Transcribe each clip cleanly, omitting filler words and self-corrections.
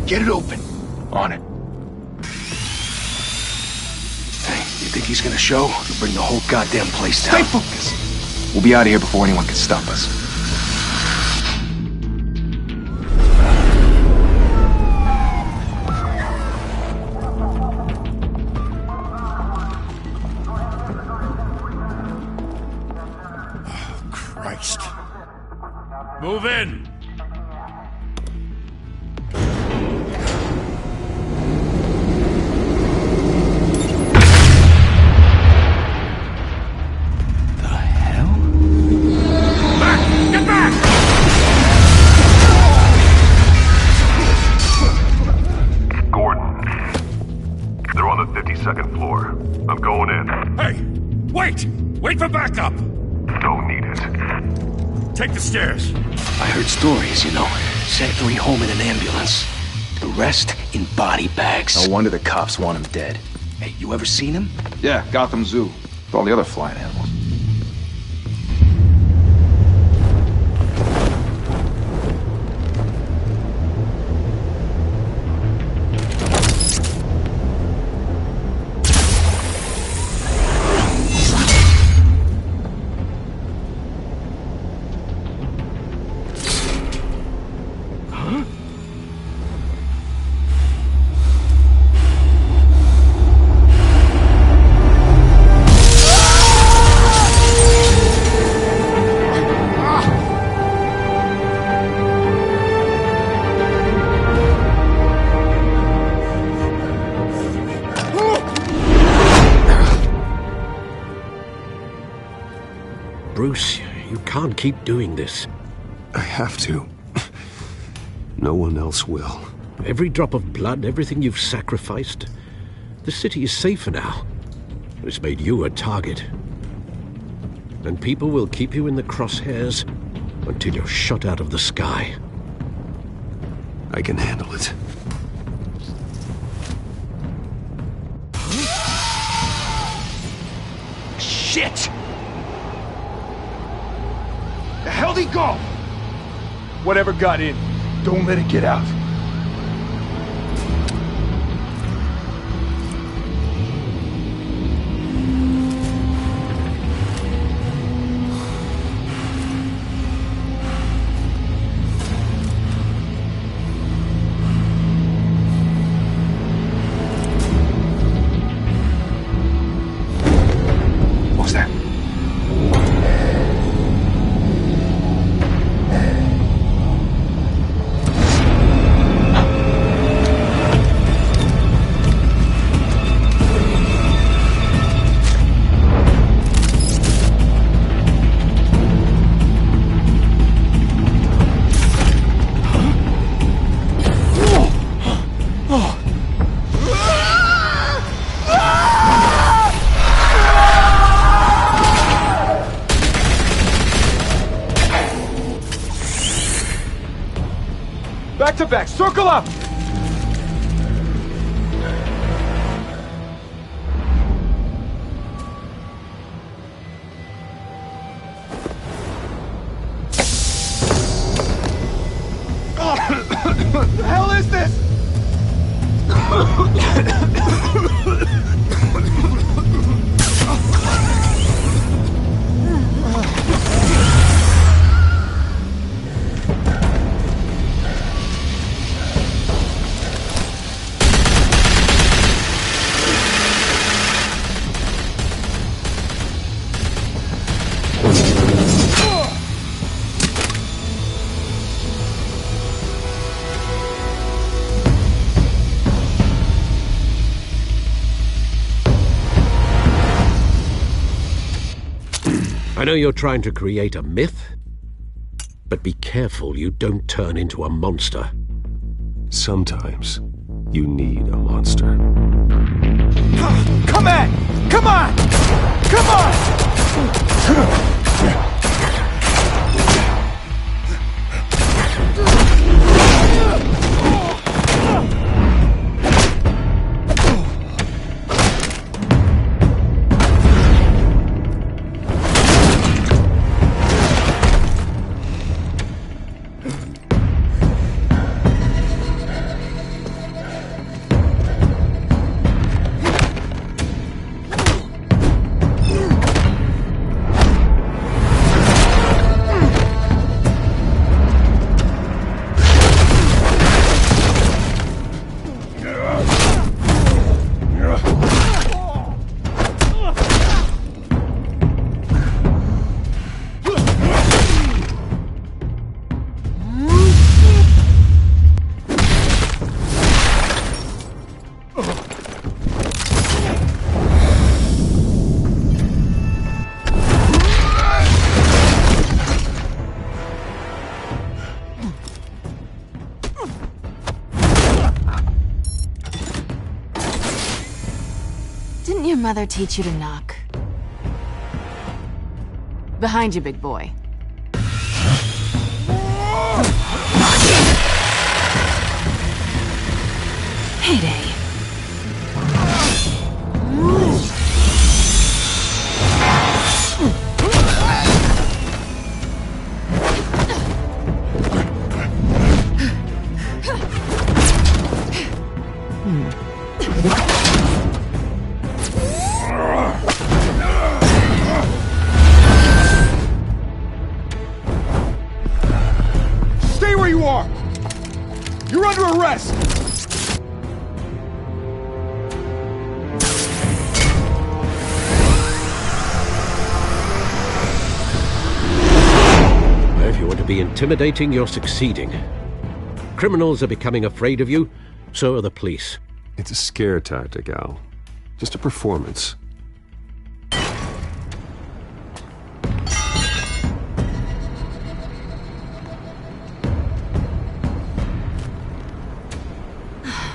Get it open. On it. Hey, you think he's gonna show? He'll bring the whole goddamn place down. Stay focused! We'll be out of here before anyone can stop us. Christ. Move in! Second floor. I'm going in. Hey! Wait! Wait for backup! Don't need it. Take the stairs. I heard stories, you know. Sent 3 home in an ambulance. The rest in body bags. No wonder the cops want him dead. Hey, you ever seen him? Yeah, Gotham Zoo. With all the other flying animals. Bruce, you can't keep doing this. I have to. No one else will. Every drop of blood, everything you've sacrificed. The city is safer now. It's made you a target. And people will keep you in the crosshairs until you're shot out of the sky. I can handle it. Shit! The hell'd he go? Whatever got in, don't let it get out. What was that? Back to back, circle up! What the hell is this? I know you're trying to create a myth, but be careful you don't turn into a monster. Sometimes you need a monster. Come on! Come on! Come on! your mother teach you to knock? Behind you, big boy. Heyday. Stay where you are! You're under arrest! If you want to be intimidating, you're succeeding. Criminals are becoming afraid of you, so are the police. It's a scare tactic, Al. Just a performance.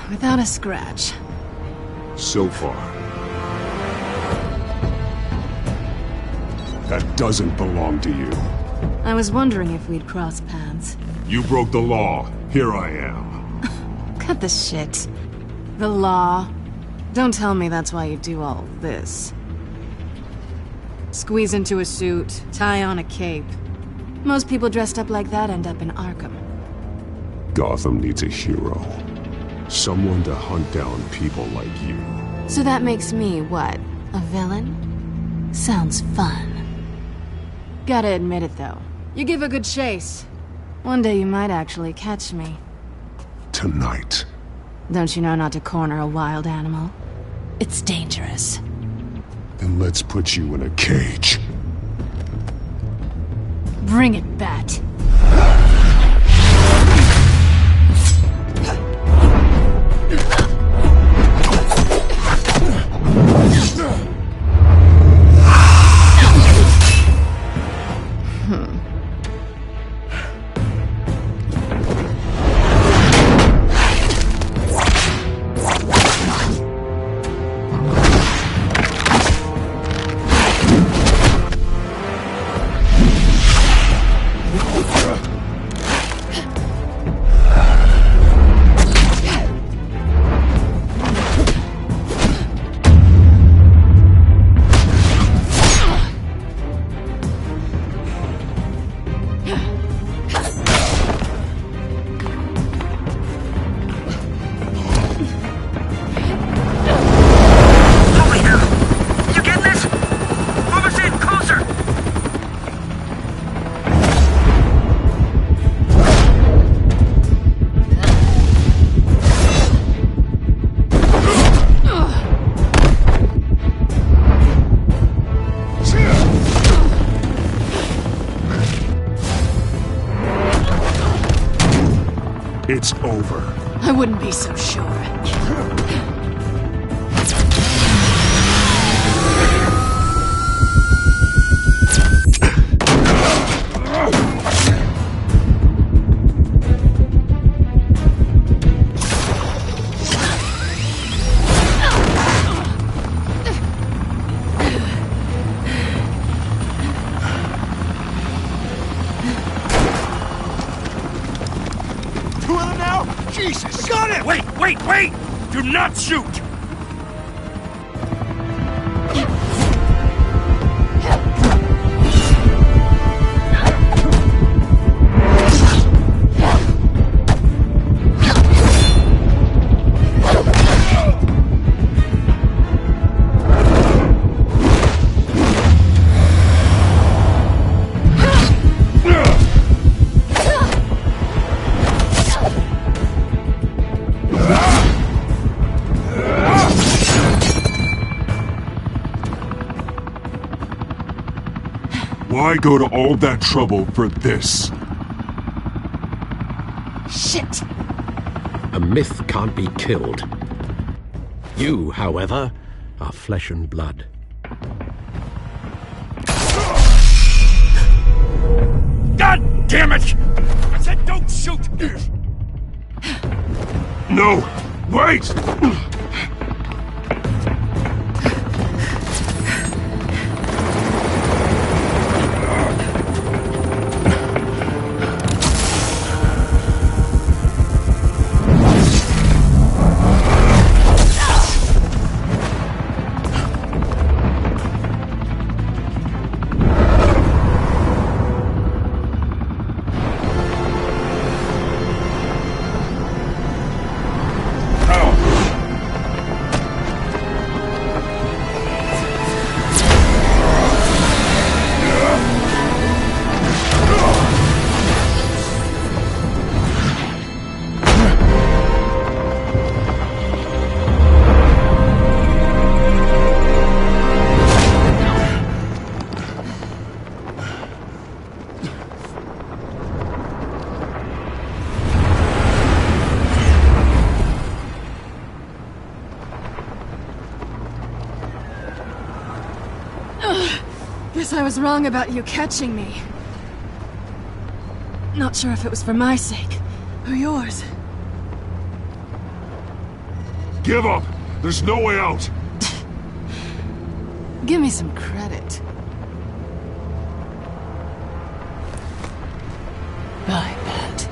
Without a scratch. So far. That doesn't belong to you. I was wondering if we'd cross paths. You broke the law. Here I am. Cut the shit. The law. Don't tell me that's why you do all this. Squeeze into a suit, tie on a cape. Most people dressed up like that end up in Arkham. Gotham needs a hero. Someone to hunt down people like you. So that makes me, what, a villain? Sounds fun. Gotta admit it, though. You give a good chase. One day you might actually catch me. Tonight. Don't you know not to corner a wild animal? It's dangerous. Then let's put you in a cage. Bring it, Bat. It's over. I wouldn't be so sure. Jesus! Got him! Wait! Do not shoot! Why go to all that trouble for this? Shit! A myth can't be killed. You, however, are flesh and blood. God damn it! I said don't shoot! No! Wait! Guess I was wrong about you catching me. Not sure if it was for my sake, or yours. Give up! There's no way out! Give me some credit. I bet.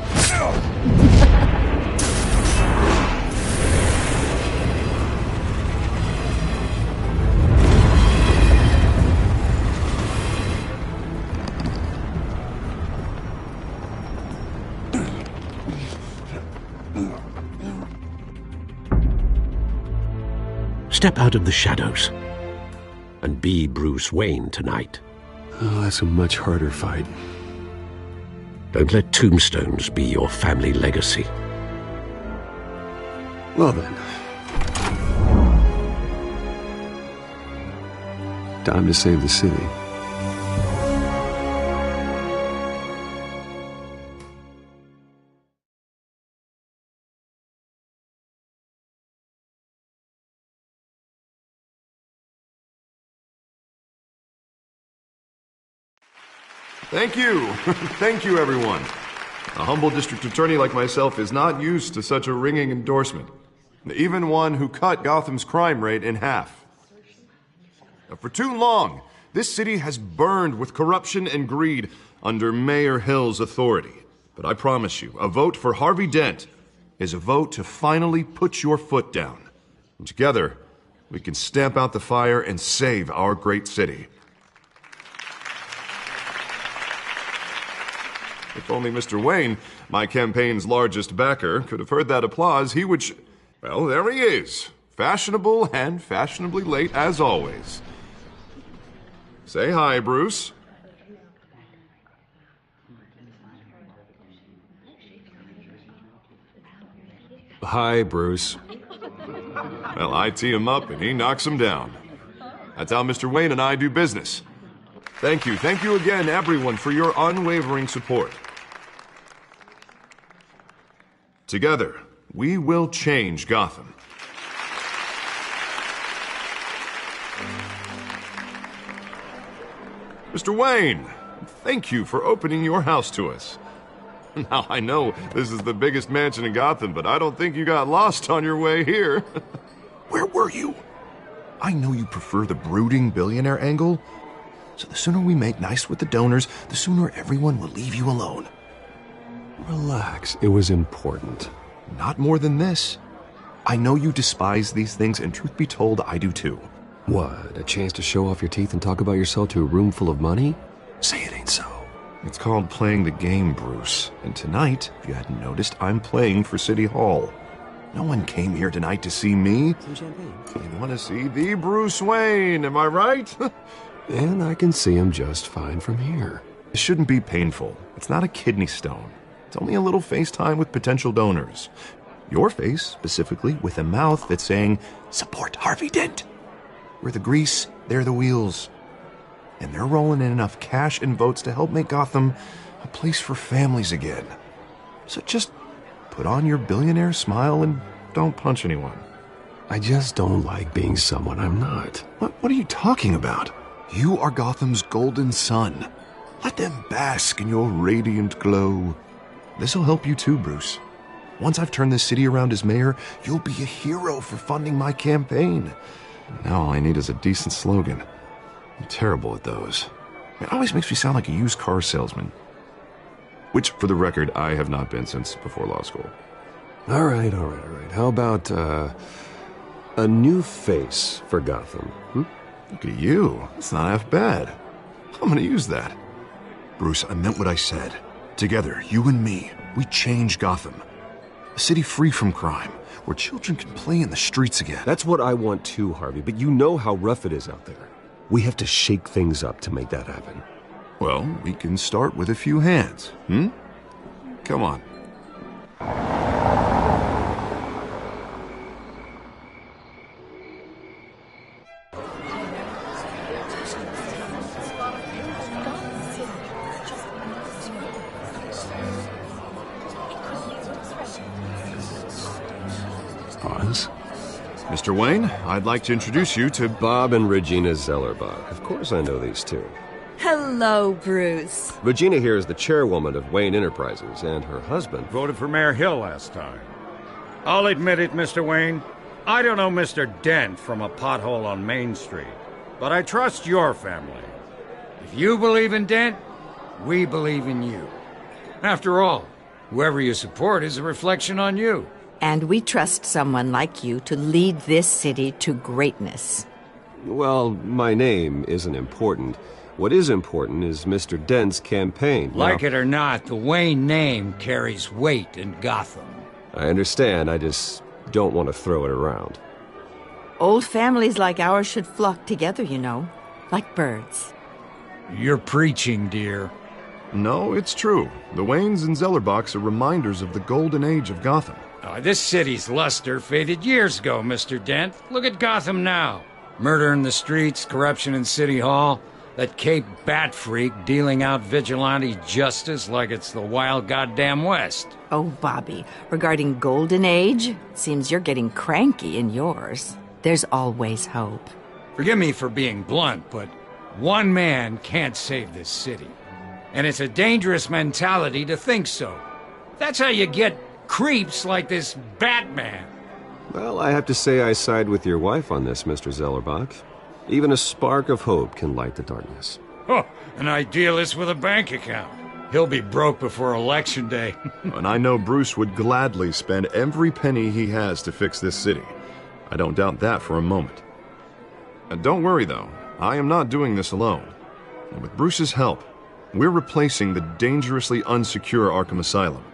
Step out of the shadows and be Bruce Wayne tonight. Oh, that's a much harder fight. Don't let tombstones be your family legacy. Well then. Time to save the city. Thank you. Thank you, everyone. A humble district attorney like myself is not used to such a ringing endorsement. Even one who cut Gotham's crime rate in half. For too long, this city has burned with corruption and greed under Mayor Hill's authority. But I promise you, a vote for Harvey Dent is a vote to finally put your foot down. And together, we can stamp out the fire and save our great city. If only Mr. Wayne, my campaign's largest backer, could have heard that applause, he would well, there he is. Fashionable and fashionably late as always. Say hi, Bruce. Hi, Bruce. Well, I tee him up and he knocks him down. That's how Mr. Wayne and I do business. Thank you again, everyone, for your unwavering support. Together, we will change Gotham. Mr. Wayne, thank you for opening your house to us. Now, I know this is the biggest mansion in Gotham, but I don't think you got lost on your way here. Where were you? I know you prefer the brooding billionaire angle, so the sooner we make nice with the donors, the sooner everyone will leave you alone. Relax, it was important. Not more than this. I know you despise these things, and truth be told, I do too. What, a chance to show off your teeth and talk about yourself to a room full of money? Say it ain't so. It's called playing the game, Bruce. And tonight, if you hadn't noticed, I'm playing for City Hall. No one came here tonight to see me. Some champagne. They want to see the Bruce Wayne, am I right? And I can see him just fine from here. It shouldn't be painful. It's not a kidney stone. It's only a little FaceTime with potential donors. Your face, specifically, with a mouth that's saying, support Harvey Dent. We're the grease, they're the wheels. And they're rolling in enough cash and votes to help make Gotham a place for families again. So just put on your billionaire smile and don't punch anyone. I just don't like being someone I'm not. What are you talking about? You are Gotham's golden sun. Let them bask in your radiant glow. This'll help you too, Bruce. Once I've turned this city around as mayor, you'll be a hero for funding my campaign. Now all I need is a decent slogan. I'm terrible at those. It always makes me sound like a used car salesman. Which, for the record, I have not been since before law school. All right. How about, a new face for Gotham, Look at you. That's not half bad. I'm gonna use that. Bruce, I meant what I said. Together, you and me, we change Gotham. A city free from crime, where children can play in the streets again. That's what I want too, Harvey, but you know how rough it is out there. We have to shake things up to make that happen. Well, we can start with a few hands, Come on. Pause. Mr. Wayne, I'd like to introduce you to Bob and Regina Zellerbach. Of course I know these two. Hello, Bruce. Regina here is the chairwoman of Wayne Enterprises, and her husband... Voted for Mayor Hill last time. I'll admit it, Mr. Wayne. I don't know Mr. Dent from a pothole on Main Street, but I trust your family. If you believe in Dent, we believe in you. After all, whoever you support is a reflection on you. And we trust someone like you to lead this city to greatness. Well, my name isn't important. What is important is Mr. Dent's campaign. Like it or not, the Wayne name carries weight in Gotham. I understand, I just don't want to throw it around. Old families like ours should flock together, you know, like birds. You're preaching, dear. No, it's true. The Waynes and Zellerbachs are reminders of the golden age of Gotham. This city's luster faded years ago, Mr. Dent. Look at Gotham now. Murder in the streets, corruption in City Hall, that Cape Bat freak dealing out vigilante justice like it's the wild goddamn West. Oh, Bobby, regarding Golden Age, it seems you're getting cranky in yours. There's always hope. Forgive me for being blunt, but one man can't save this city. And it's a dangerous mentality to think so. That's how you get creeps like this Batman. Well, I have to say I side with your wife on this, Mr. Zellerbach. Even a spark of hope can light the darkness. Oh, an idealist with a bank account. He'll be broke before Election Day. And I know Bruce would gladly spend every penny he has to fix this city. I don't doubt that for a moment. And don't worry, though. I am not doing this alone. And with Bruce's help, we're replacing the dangerously unsecure Arkham Asylum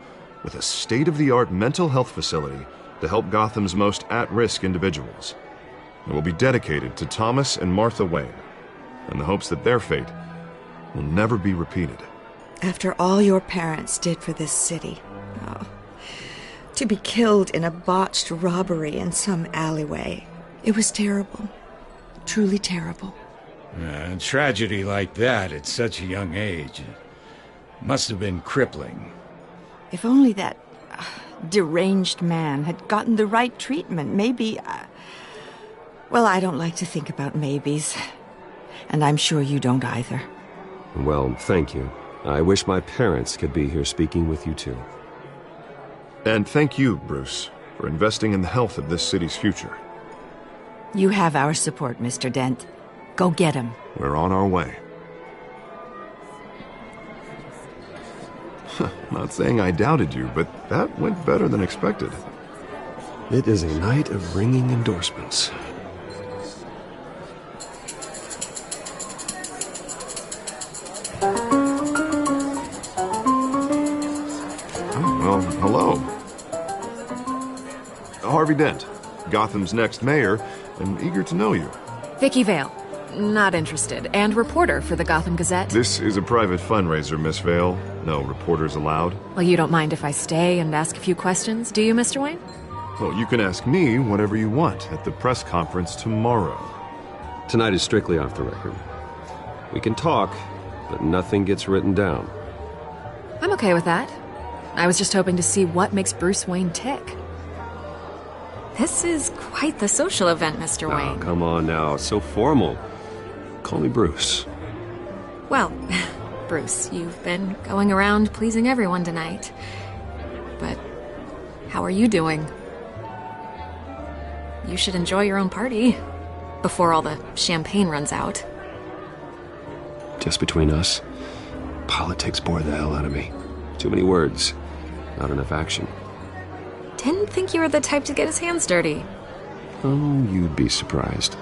with a state-of-the-art mental health facility to help Gotham's most at-risk individuals. It will be dedicated to Thomas and Martha Wayne, in the hopes that their fate will never be repeated. After all your parents did for this city, to be killed in a botched robbery in some alleyway, it was terrible. Truly terrible. A tragedy like that at such a young age must have been crippling. If only that deranged man had gotten the right treatment, maybe... Well, I don't like to think about maybes. And I'm sure you don't either. Well, thank you. I wish my parents could be here speaking with you too. And thank you, Bruce, for investing in the health of this city's future. You have our support, Mr. Dent. Go get him. We're on our way. Not saying I doubted you, but that went better than expected. It is a night of ringing endorsements. Well, hello. Harvey Dent, Gotham's next mayor, and eager to know you. Vicky Vale. Not interested. And reporter for the Gotham Gazette. This is a private fundraiser, Miss Vale. No reporters allowed. Well, you don't mind if I stay and ask a few questions, do you, Mr. Wayne? Well, you can ask me whatever you want at the press conference tomorrow. Tonight is strictly off the record. We can talk, but nothing gets written down. I'm okay with that. I was just hoping to see what makes Bruce Wayne tick. This is quite the social event, Mr. Wayne. Oh, come on now. It's so formal. Call me Bruce. Well, Bruce, you've been going around pleasing everyone tonight. But how are you doing? You should enjoy your own party before all the champagne runs out. Just between us, politics bore the hell out of me. Too many words, not enough action. Didn't think you were the type to get his hands dirty. Oh, you'd be surprised.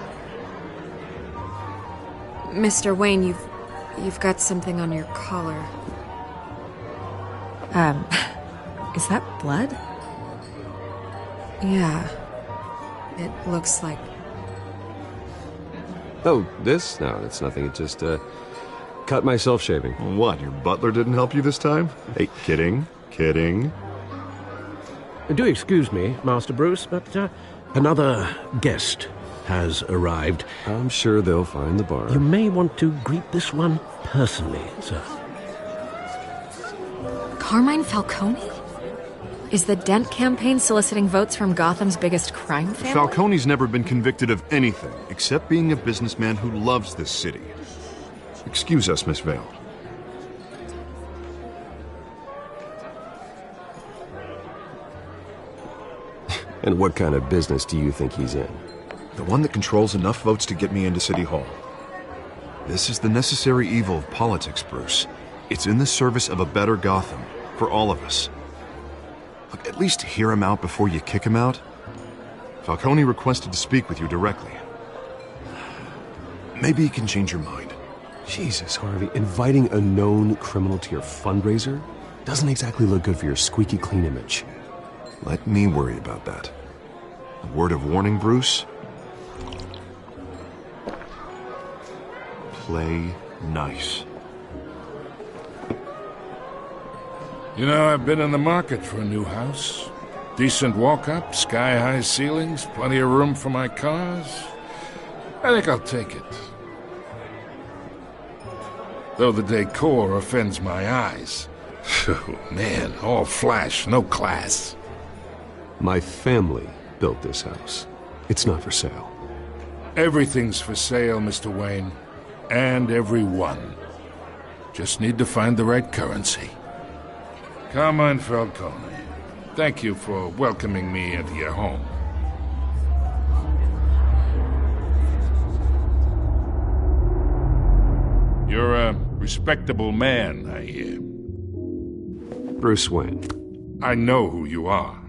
Mr. Wayne, you've got something on your collar. Is that blood? Yeah. It looks like... Oh, this? No, it's nothing. It just, cut myself shaving. What, your butler didn't help you this time? Hey, kidding. Do excuse me, Master Bruce, but another guest has arrived. I'm sure they'll find the bar. You may want to greet this one personally, sir. Carmine Falcone? Is the Dent campaign soliciting votes from Gotham's biggest crime family? Falcone's never been convicted of anything except being a businessman who loves this city. Excuse us, Miss Vale. And what kind of business do you think he's in? The one that controls enough votes to get me into City Hall. This is the necessary evil of politics, Bruce. It's in the service of a better Gotham, for all of us. Look, at least hear him out before you kick him out. Falcone requested to speak with you directly. Maybe he can change your mind. Jesus, Harvey, inviting a known criminal to your fundraiser doesn't exactly look good for your squeaky clean image. Let me worry about that. A word of warning, Bruce? Play nice. You know, I've been in the market for a new house. Decent walk-up, sky-high ceilings, plenty of room for my cars. I think I'll take it. Though the decor offends my eyes. Oh, man, all flash, no class. My family built this house. It's not for sale. Everything's for sale, Mr. Wayne. And everyone. Just need to find the right currency. Come on, Falcone. Thank you for welcoming me into your home. You're a respectable man, I hear. Bruce Wayne. I know who you are.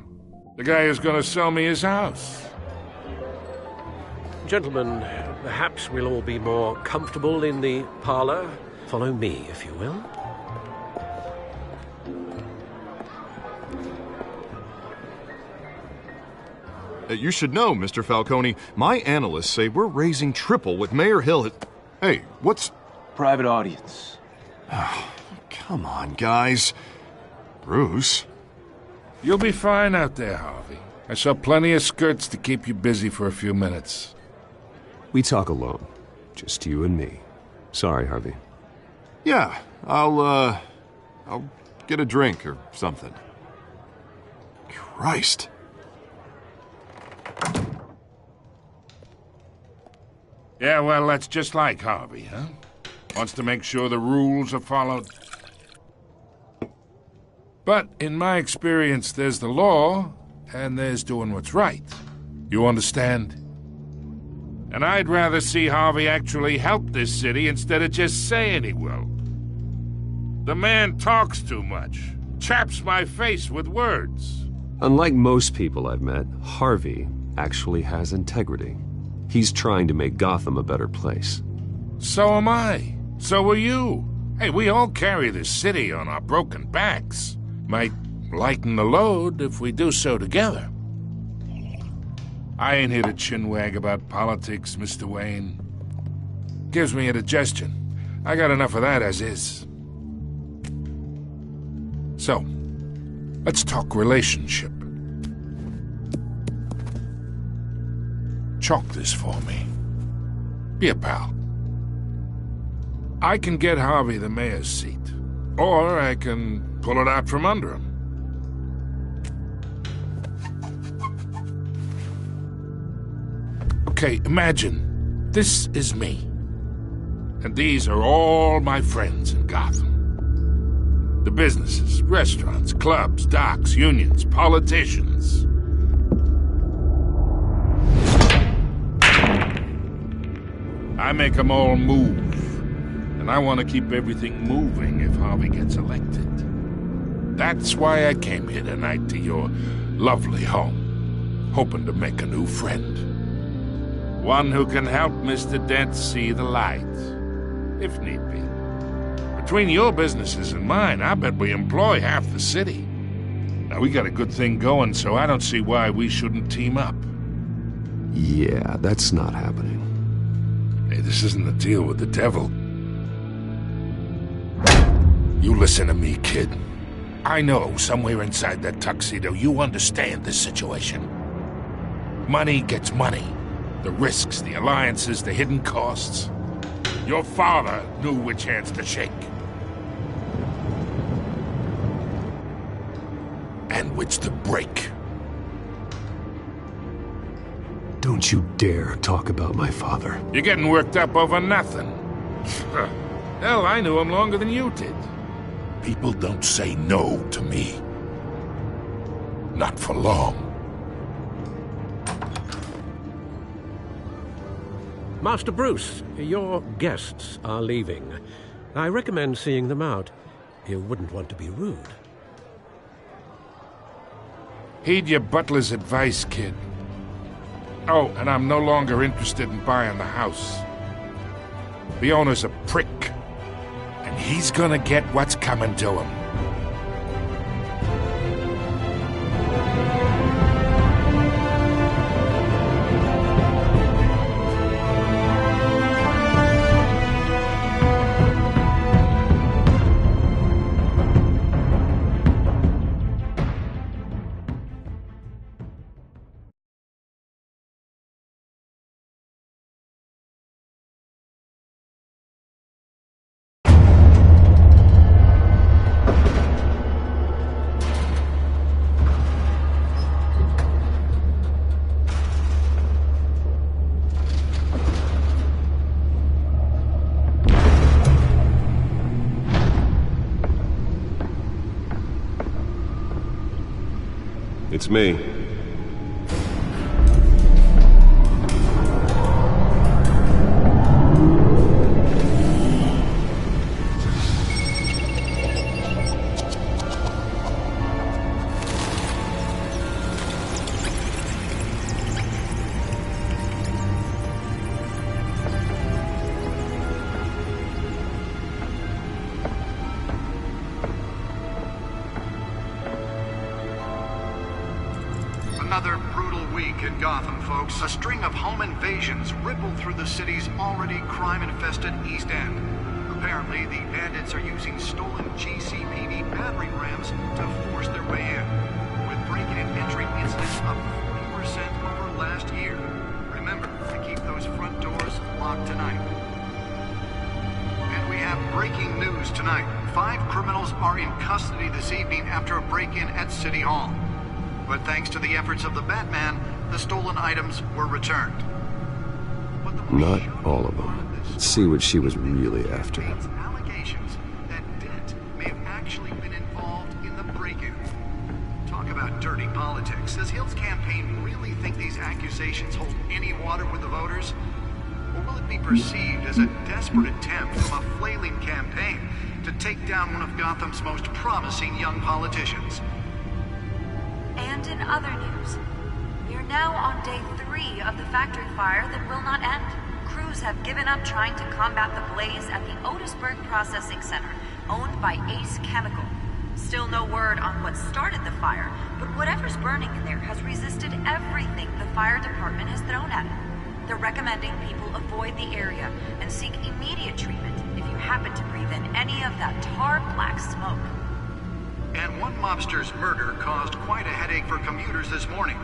The guy who's gonna sell me his house. Gentlemen, perhaps we'll all be more comfortable in the parlor. Follow me, if you will. You should know, Mr. Falcone, my analysts say we're raising triple with Mayor Hill. Hey, what's... Private audience. Oh, come on, guys. Bruce? You'll be fine out there, Harvey. I saw plenty of skirts to keep you busy for a few minutes. We talk alone. Just you and me. Sorry, Harvey. Yeah, I'll get a drink or something. Christ. Yeah, well, that's just like Harvey, huh? Wants to make sure the rules are followed. But in my experience, there's the law, and there's doing what's right. You understand? And I'd rather see Harvey actually help this city instead of just saying he will. The man talks too much, chaps my face with words. Unlike most people I've met, Harvey actually has integrity. He's trying to make Gotham a better place. So am I. So are you. Hey, we all carry this city on our broken backs. Might lighten the load if we do so together. I ain't here to chinwag about politics, Mr. Wayne. Gives me indigestion. I got enough of that as is. So, let's talk relationship. Chalk this for me. Be a pal. I can get Harvey the mayor's seat, or I can pull it out from under him. Okay, imagine this is me, and these are all my friends in Gotham. The businesses, restaurants, clubs, docks, unions, politicians. I make them all move. And I want to keep everything moving if Harvey gets elected. That's why I came here tonight to your lovely home, hoping to make a new friend. One who can help Mr. Dent see the light, if need be. Between your businesses and mine, I bet we employ half the city. Now, we got a good thing going, so I don't see why we shouldn't team up. Yeah, that's not happening. Hey, this isn't a deal with the devil. You listen to me, kid. I know somewhere inside that tuxedo you understand this situation. Money gets money. The risks, the alliances, the hidden costs. Your father knew which hands to shake. And which to break. Don't you dare talk about my father. You're getting worked up over nothing. Hell, I knew him longer than you did. People don't say no to me. Not for long. Master Bruce, your guests are leaving. I recommend seeing them out. You wouldn't want to be rude. Heed your butler's advice, kid. Oh, and I'm no longer interested in buying the house. The owner's a prick, and he's gonna get what's coming to him. It's me. Another brutal week in Gotham, folks. A string of home invasions rippled through the city's already crime-infested East End. Apparently, the bandits are using stolen GCPD battering rams to force their way in, with break-in and entry incidents up 40% over last year. Remember to keep those front doors locked tonight. And we have breaking news tonight. 5 criminals are in custody this evening after a break-in at City Hall. But thanks to the efforts of the Batman, the stolen items were returned. Not all of them. Let's see what she was really after. Allegations that Dent may have actually been involved in the break-in. Talk about dirty politics. Does Hill's campaign really think these accusations hold any water with the voters? Or will it be perceived as a desperate attempt from a flailing campaign to take down one of Gotham's most promising young politicians? And in other news, we are now on day 3 of the factory fire that will not end. Crews have given up trying to combat the blaze at the Otisburg Processing Center, owned by Ace Chemical. Still no word on what started the fire, but whatever's burning in there has resisted everything the fire department has thrown at it. They're recommending people avoid the area and seek immediate treatment if you happen to breathe in any of that tar black smoke. And one mobster's murder caused quite a headache for commuters this morning.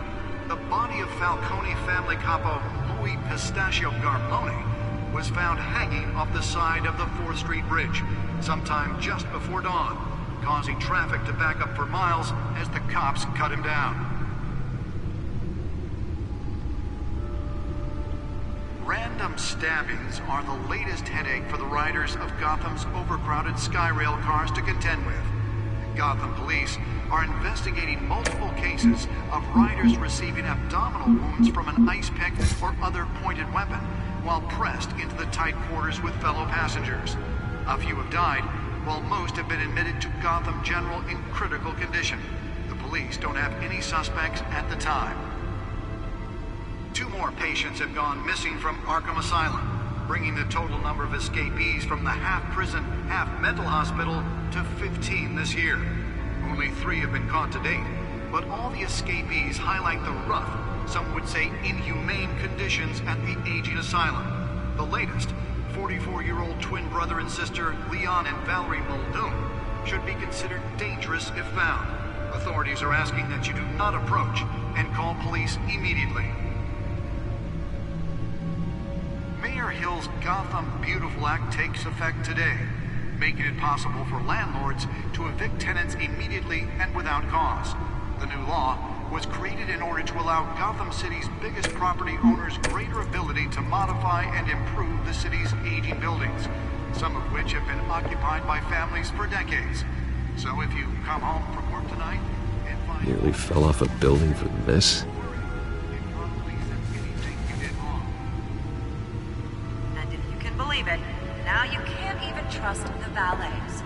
The body of Falcone family capo Louis Pistachio Garmone was found hanging off the side of the 4th Street Bridge sometime just before dawn, causing traffic to back up for miles as the cops cut him down. Random stabbings are the latest headache for the riders of Gotham's overcrowded Skyrail cars to contend with. Gotham police are investigating multiple cases of riders receiving abdominal wounds from an ice pick or other pointed weapon while pressed into the tight quarters with fellow passengers. A few have died, while most have been admitted to Gotham General in critical condition. The police don't have any suspects at the time. 2 more patients have gone missing from Arkham Asylum, bringing the total number of escapees from the half-prison, half-mental hospital to 15 this year. Only 3 have been caught to date, but all the escapees highlight the rough, some would say inhumane conditions at the aging asylum. The latest, 44-year-old twin brother and sister Leon and Valerie Muldoon, should be considered dangerous if found. Authorities are asking that you do not approach and call police immediately. Mayor Hill's Gotham Beautiful Act takes effect today, making it possible for landlords to evict tenants immediately and without cause. The new law was created in order to allow Gotham City's biggest property owners greater ability to modify and improve the city's aging buildings. some of which have been occupied by families for decades. So if you come home from work tonight and find... Nearly fell off a building for this? And if you can believe it, now you can't even trust the valets.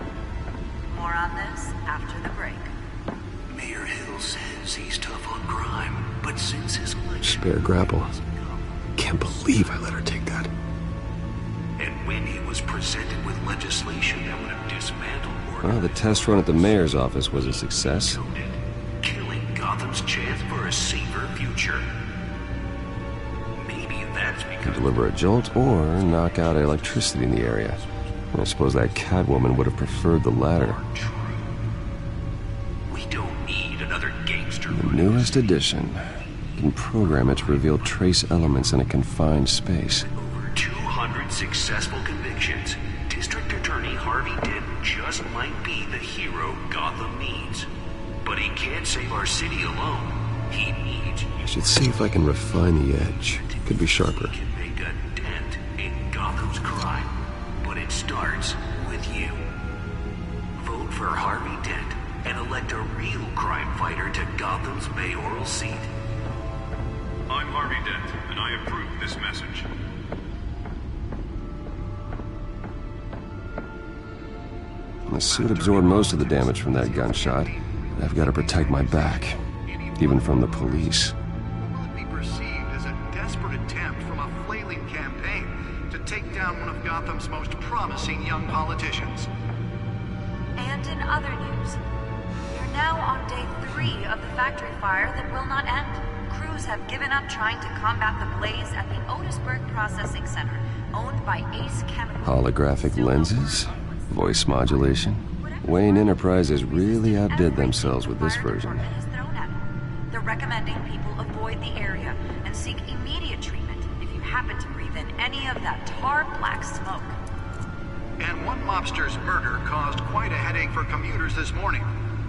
More on this after the break. Mayor Hill says he's tough on crime, but since his election... Spare grapple. Can't believe I let her take that. And when he was presented with legislation that would have dismantled order... Well, the test run at the mayor's office was a success. Killing Gotham's chance for a safer future. Maybe that's because... Deliver a jolt or knock out electricity in the area. I suppose that Catwoman would have preferred the latter. We don't need another gangster. The newest edition. You can program it to reveal trace elements in a confined space. Over 200 successful convictions. District Attorney Harvey Dent just might be the hero Gotham needs. But he can't save our city alone. He needs... I should see if I can refine the edge. Could be sharper. He can make a dent in Gotham's crime. But it starts with you. Vote for Harvey Dent and elect a real crime fighter to Gotham's mayoral seat. I'm Harvey Dent, and I approve this message. The suit absorbed most of the damage from that gunshot. I've got to protect my back, even from the police. Will it be perceived as a desperate attempt from a flailing campaign to take down one of Gotham's most promising young politicians? And in other news, we're now on day 3 of the factory fire that will not end. Crews have given up trying to combat the blaze at the Otisburg Processing Center, owned by Ace Chemical. Holographic lenses? Voice modulation? Wayne Enterprises really outdid themselves with this version. They're recommending people avoid the area and seek immediate treatment if you happen to breathe in any of that tar black smoke. And one mobster's murder caused quite a headache for commuters this morning.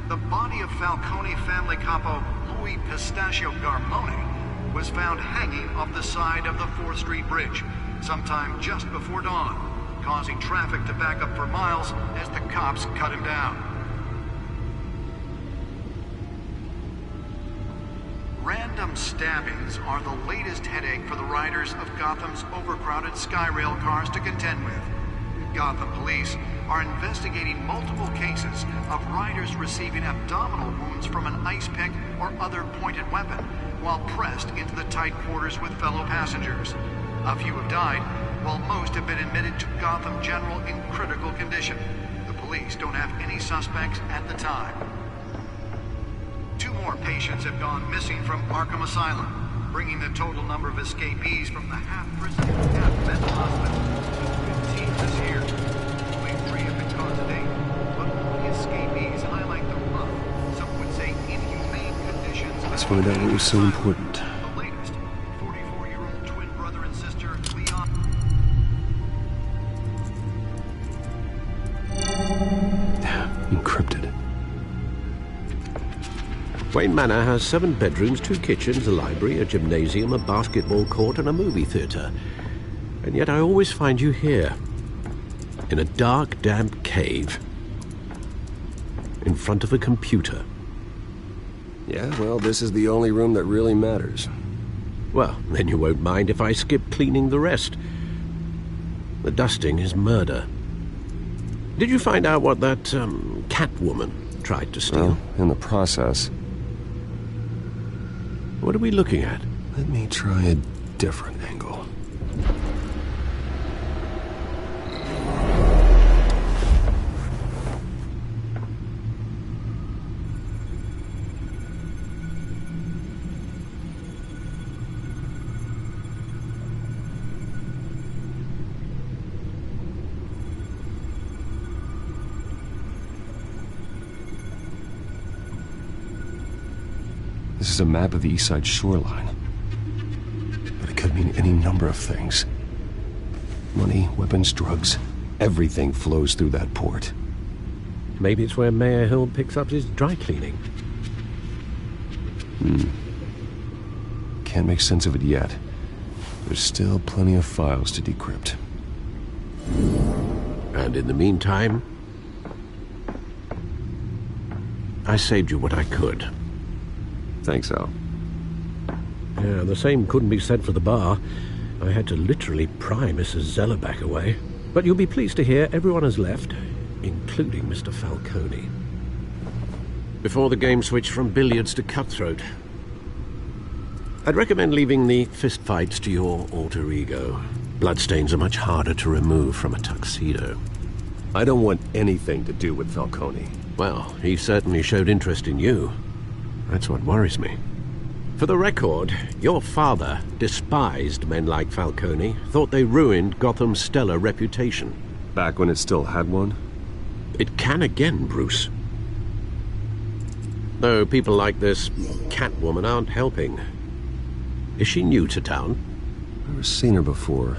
The body of Falcone family capo Louis Pistachio Garmone was found hanging off the side of the 4th Street Bridge sometime just before dawn, causing traffic to back up for miles as the cops cut him down. Random stabbings are the latest headache for the riders of Gotham's overcrowded Skyrail cars to contend with. Gotham police are investigating multiple cases of riders receiving abdominal wounds from an ice pick or other pointed weapon while pressed into the tight quarters with fellow passengers. A few have died, while most have been admitted to Gotham General in critical condition. The police don't have any suspects at the time. 2 more patients have gone missing from Arkham Asylum, bringing the total number of escapees from the half-prison, half-mental hospital to 15 this year. Only 3 have been caught to date, but all the escapees highlight the rough, some would say inhumane conditions. Let's find out what was so important. The latest, 44-year-old twin brother and sister Leon. Encrypted. Wayne Manor has 7 bedrooms, 2 kitchens, a library, a gymnasium, a basketball court, and a movie theater. And yet I always find you here, in a dark, damp cave, in front of a computer. Yeah, well, this is the only room that really matters. Well, then you won't mind if I skip cleaning the rest. The dusting is murder. Did you find out what that, Catwoman tried to steal? Well, in the process. What are we looking at? Let me try a different angle. This is a map of the East Side shoreline. But it could mean any number of things. Money, weapons, drugs, everything flows through that port. Maybe it's where Mayor Hill picks up his dry cleaning. Can't make sense of it yet. There's still plenty of files to decrypt. And in the meantime, I saved you what I could. Thanks, Al. Yeah, the same couldn't be said for the bar. I had to literally pry Mrs. Zellerback away. But you'll be pleased to hear everyone has left, including Mr. Falcone. Before the game switched from billiards to cutthroat. I'd recommend leaving the fistfights to your alter ego. Bloodstains are much harder to remove from a tuxedo. I don't want anything to do with Falcone. Well, he certainly showed interest in you. That's what worries me. For the record, your father despised men like Falcone, thought they ruined Gotham's stellar reputation. Back when it still had one? It can again, Bruce. Though people like this Catwoman aren't helping. Is she new to town? I've never seen her before.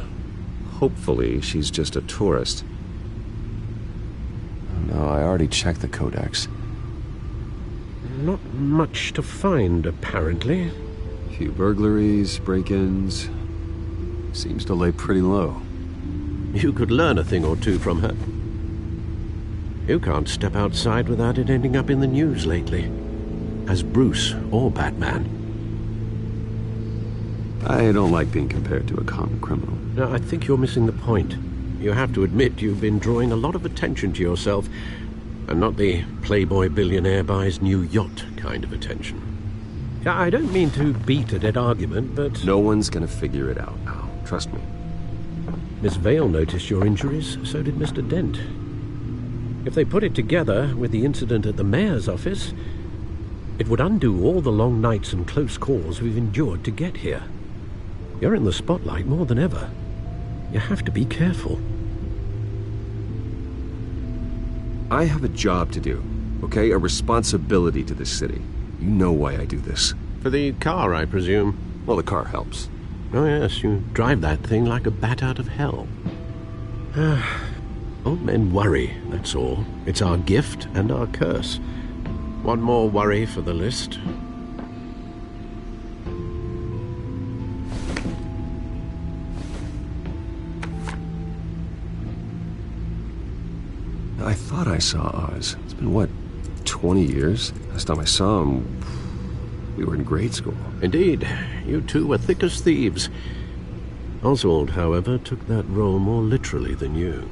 Hopefully, she's just a tourist. Oh, no, I already checked the codex. Not much to find, apparently. A few burglaries, break-ins. Seems to lay pretty low. You could learn a thing or two from her. You can't step outside without it ending up in the news lately. As Bruce or Batman. I don't like being compared to a common criminal. No, I think you're missing the point. You have to admit you've been drawing a lot of attention to yourself, and not the playboy billionaire buys new yacht kind of attention. I don't mean to beat a dead argument, but... No one's gonna figure it out, Al. Trust me. Miss Vale noticed your injuries, so did Mr. Dent. If they put it together with the incident at the mayor's office, it would undo all the long nights and close calls we've endured to get here. You're in the spotlight more than ever. You have to be careful. I have a job to do, okay? A responsibility to this city. You know why I do this. For the car, I presume. Well, the car helps. Oh yes, you drive that thing like a bat out of hell. Old men worry, that's all. It's our gift and our curse. One more worry for the list. I thought I saw Oz. It's been, what, 20 years? Last time I saw him, we were in grade school. Indeed. You two were thick as thieves. Oswald, however, took that role more literally than you.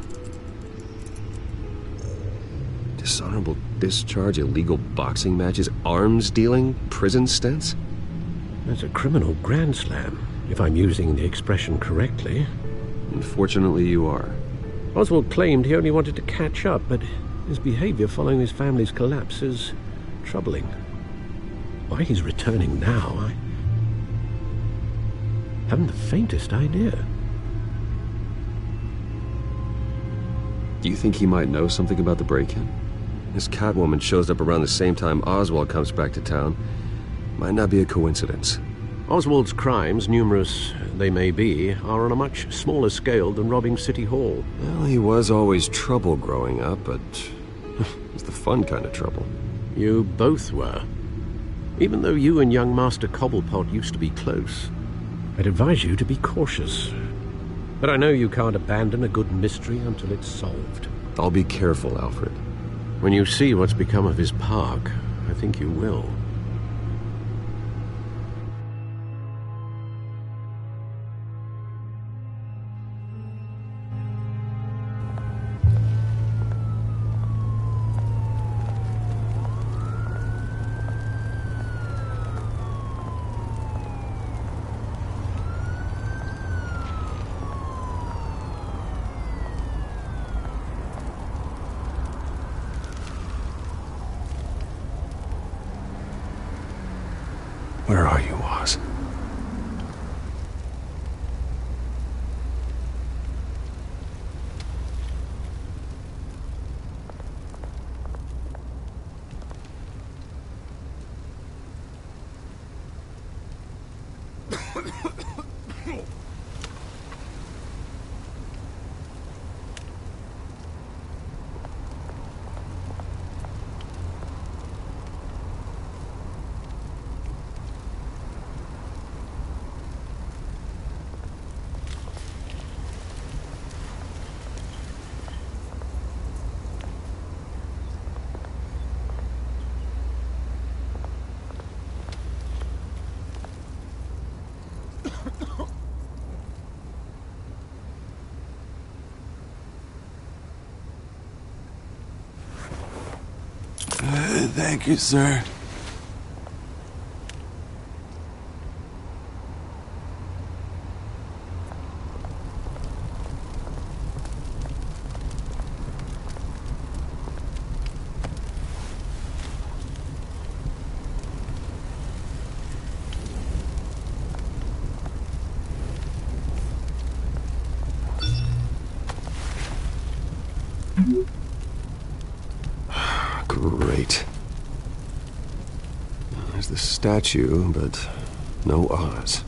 Dishonorable discharge, illegal boxing matches, arms dealing, prison stints? That's a criminal grand slam, if I'm using the expression correctly. Unfortunately, you are. Oswald claimed he only wanted to catch up, but his behavior following his family's collapse is troubling. Why he's returning now, I haven't the faintest idea. Do you think he might know something about the break-in? This Catwoman shows up around the same time Oswald comes back to town. Might not be a coincidence. Oswald's crimes, numerous they may be, are on a much smaller scale than robbing City Hall. Well, he was always trouble growing up, but it's the fun kind of trouble. You both were. Even though you and young Master Cobblepot used to be close, I'd advise you to be cautious. But I know you can't abandon a good mystery until it's solved. I'll be careful, Alfred. When you see what's become of his park, I think you will. Where are you, Oz? Thank you, sir. Great. There's the statue, but no Oz.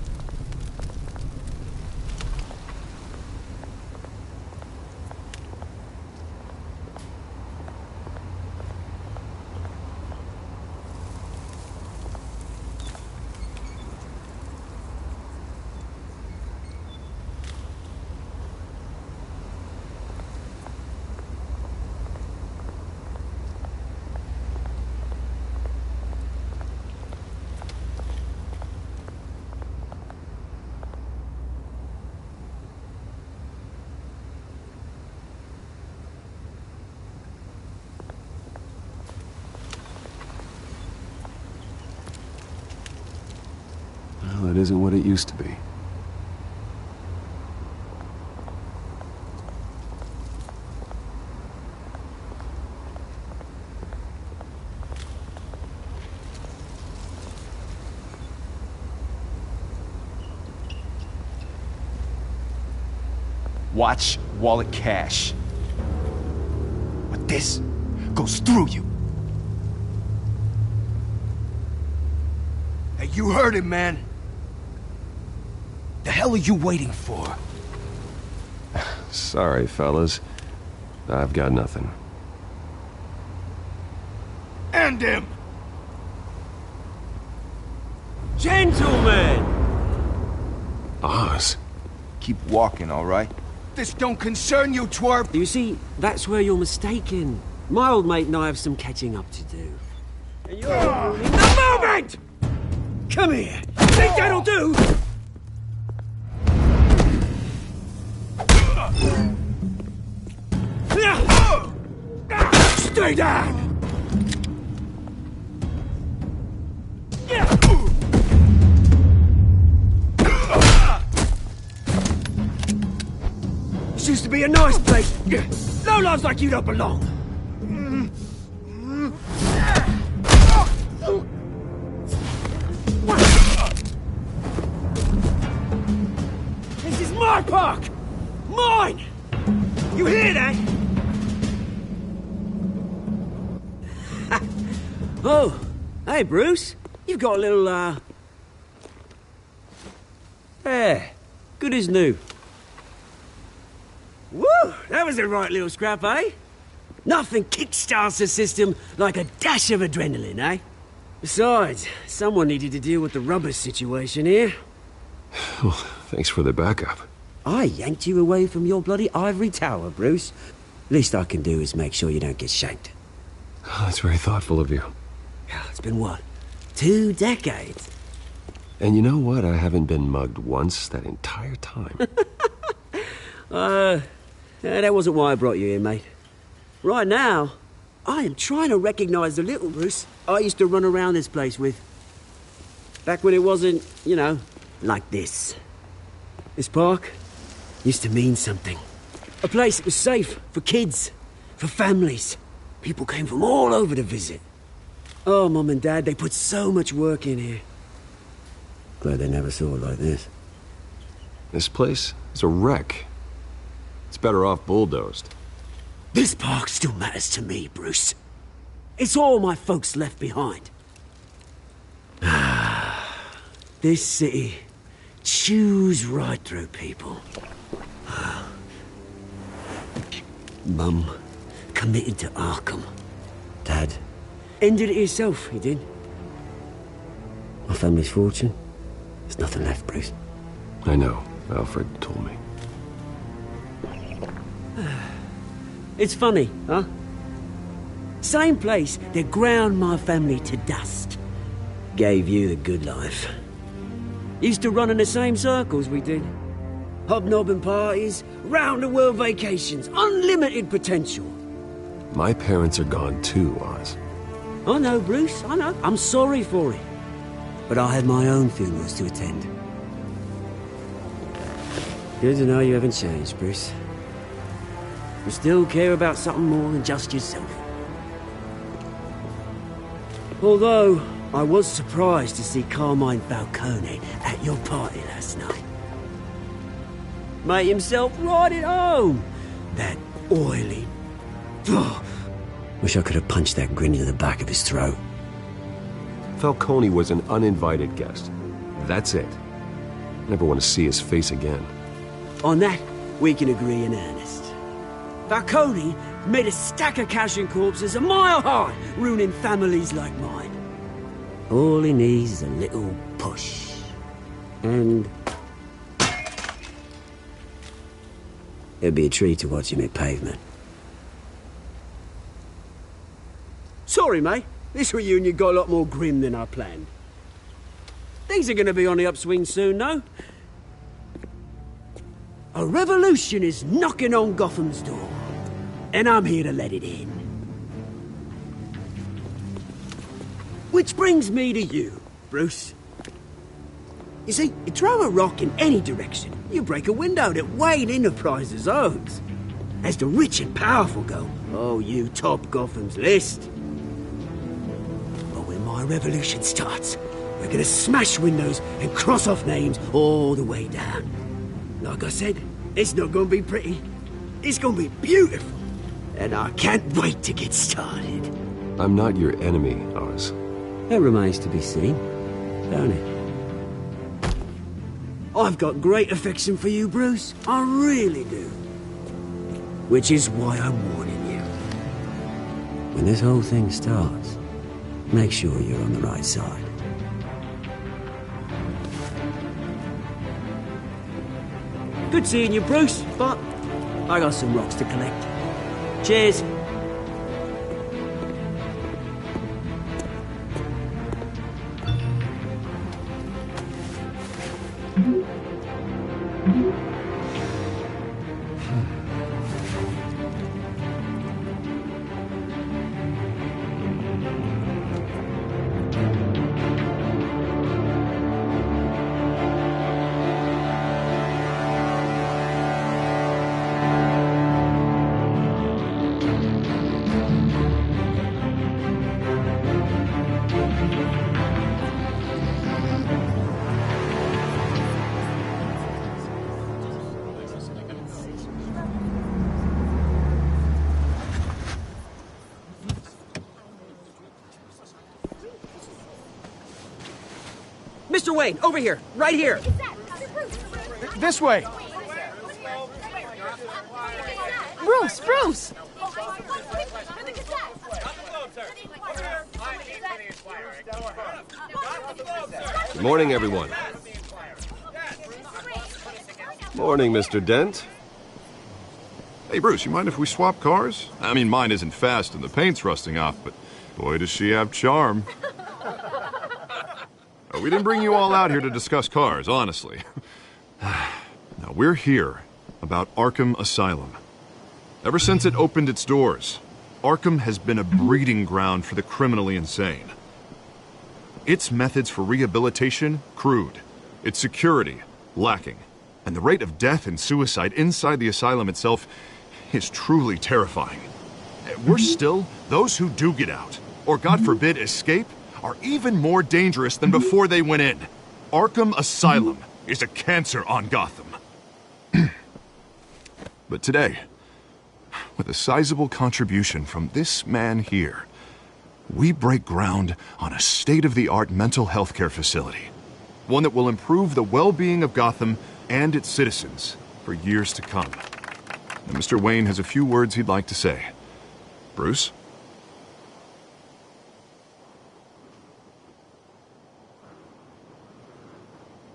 Well, it isn't what it used to be. Watch wallet cash. But this goes through you. Hey, you heard it, man. The hell are you waiting for? Sorry, fellas. I've got nothing. End him! Gentlemen! Oz. Keep walking, all right? This don't concern you, twerp! You see, that's where you're mistaken. My old mate and I have some catching up to do. And you're in the moment! Come here! Think that'll do? Stay down! This used to be a nice place. Lowlifes like you don't belong. This is my park! Mine! You hear that? Oh, hey, Bruce. You've got a little, There. Good as new. Woo! That was a right little scrap, eh? Nothing kickstarts the system like a dash of adrenaline, eh? Besides, someone needed to deal with the rubber situation here. Well, thanks for the backup. I yanked you away from your bloody ivory tower, Bruce. Least I can do is make sure you don't get shanked. Oh, that's very thoughtful of you. It's been what? 2 decades? And you know what? I haven't been mugged once that entire time. That wasn't why I brought you here, mate. Right now, I am trying to recognize the little Bruce I used to run around this place with. Back when it wasn't, you know, like this. This park used to mean something. A place that was safe for kids, for families. People came from all over to visit. Oh, Mum and Dad, they put so much work in here. Glad they never saw it like this. This place is a wreck. It's better off bulldozed. This park still matters to me, Bruce. It's all my folks left behind. This city chews right through people. Mum committed to Arkham. Dad ended it himself, he did. My family's fortune, there's nothing left, Bruce. I know. Alfred told me. It's funny, huh? Same place that ground my family to dust. Gave you the good life. Used to run in the same circles we did. Hobnobbing parties, round-the-world vacations, unlimited potential. My parents are gone too, Oz. I know, Bruce, I know. I'm sorry for it. But I had my own funerals to attend. Good to know you haven't changed, Bruce. You still care about something more than just yourself. Although, I was surprised to see Carmine Falcone at your party last night. Made himself right at home. That oily... Oh, wish I could have punched that grin into the back of his throat. Falcone was an uninvited guest. That's it. Never want to see his face again. On that, we can agree in earnest. Falcone made a stack of cash and corpses a mile high, ruining families like mine. All he needs is a little push. And... it'd be a treat to watch him hit pavement. Sorry, mate. This reunion got a lot more grim than I planned. Things are gonna be on the upswing soon, no? A revolution is knocking on Gotham's door, and I'm here to let it in. Which brings me to you, Bruce. You see, you throw a rock in any direction, you break a window that Wayne Enterprises owns. As the rich and powerful go, oh, you top Gotham's list. But when my revolution starts, we're gonna smash windows and cross off names all the way down. Like I said, it's not gonna be pretty. It's gonna be beautiful. And I can't wait to get started. I'm not your enemy, Oz. That remains to be seen, don't it? I've got great affection for you, Bruce. I really do. Which is why I'm warning you. When this whole thing starts, make sure you're on the right side. Good seeing you, Bruce, but I got some rocks to collect. Cheers. Mr. Wayne, over here, right here. This way. Bruce, Bruce! Good morning, everyone. Morning, Mr. Dent. Hey, Bruce, you mind if we swap cars? I mean, mine isn't fast and the paint's rusting off, but boy, does she have charm. We didn't bring you all out here to discuss cars, honestly. Now, we're here about Arkham Asylum. Ever since it opened its doors, Arkham has been a breeding ground for the criminally insane. Its methods for rehabilitation, crude. Its security, lacking. And the rate of death and suicide inside the asylum itself is truly terrifying. Worse still, those who do get out, or God forbid escape, are even more dangerous than before they went in. Arkham Asylum is a cancer on Gotham. But today, with a sizable contribution from this man here, we break ground on a state-of-the-art mental health care facility. One that will improve the well-being of Gotham and its citizens for years to come. And Mr. Wayne has a few words he'd like to say. Bruce?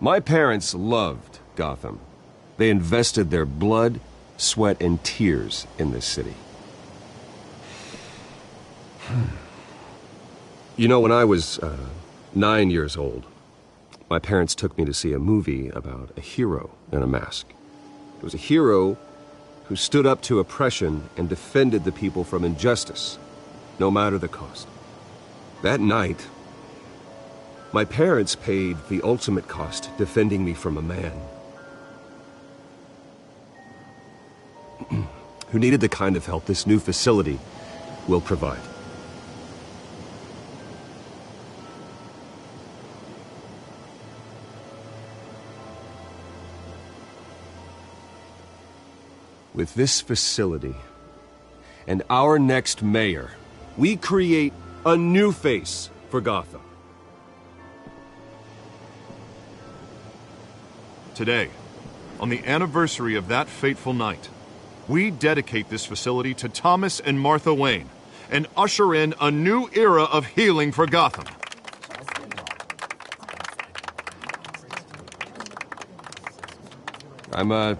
My parents loved Gotham. They invested their blood, sweat, and tears in this city. You know, when I was 9 years old, my parents took me to see a movie about a hero in a mask. It was a hero who stood up to oppression and defended the people from injustice, no matter the cost. That night, my parents paid the ultimate cost defending me from a man who needed the kind of help this new facility will provide. With this facility and our next mayor, we create a new face for Gotham. Today, on the anniversary of that fateful night, we dedicate this facility to Thomas and Martha Wayne and usher in a new era of healing for Gotham. I'm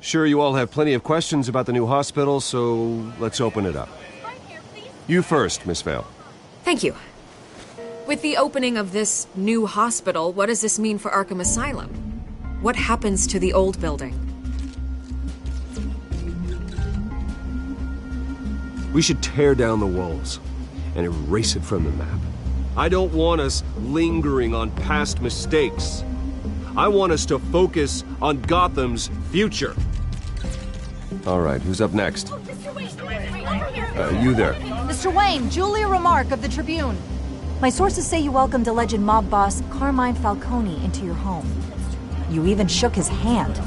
sure you all have plenty of questions about the new hospital, so let's open it up. You first, Miss Vale. Thank you. With the opening of this new hospital, what does this mean for Arkham Asylum? What happens to the old building? We should tear down the walls and erase it from the map. I don't want us lingering on past mistakes. I want us to focus on Gotham's future. All right, who's up next? You there. Mr. Wayne, Julia Remark of the Tribune. My sources say you welcomed alleged mob boss Carmine Falcone into your home. You even shook his hand.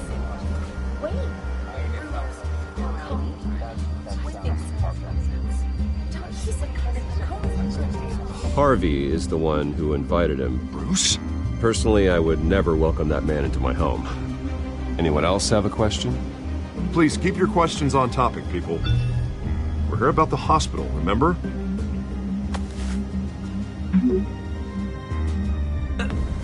Harvey is the one who invited him. Bruce? Personally, I would never welcome that man into my home. Anyone else have a question? Please keep your questions on topic, people. We're here about the hospital, remember?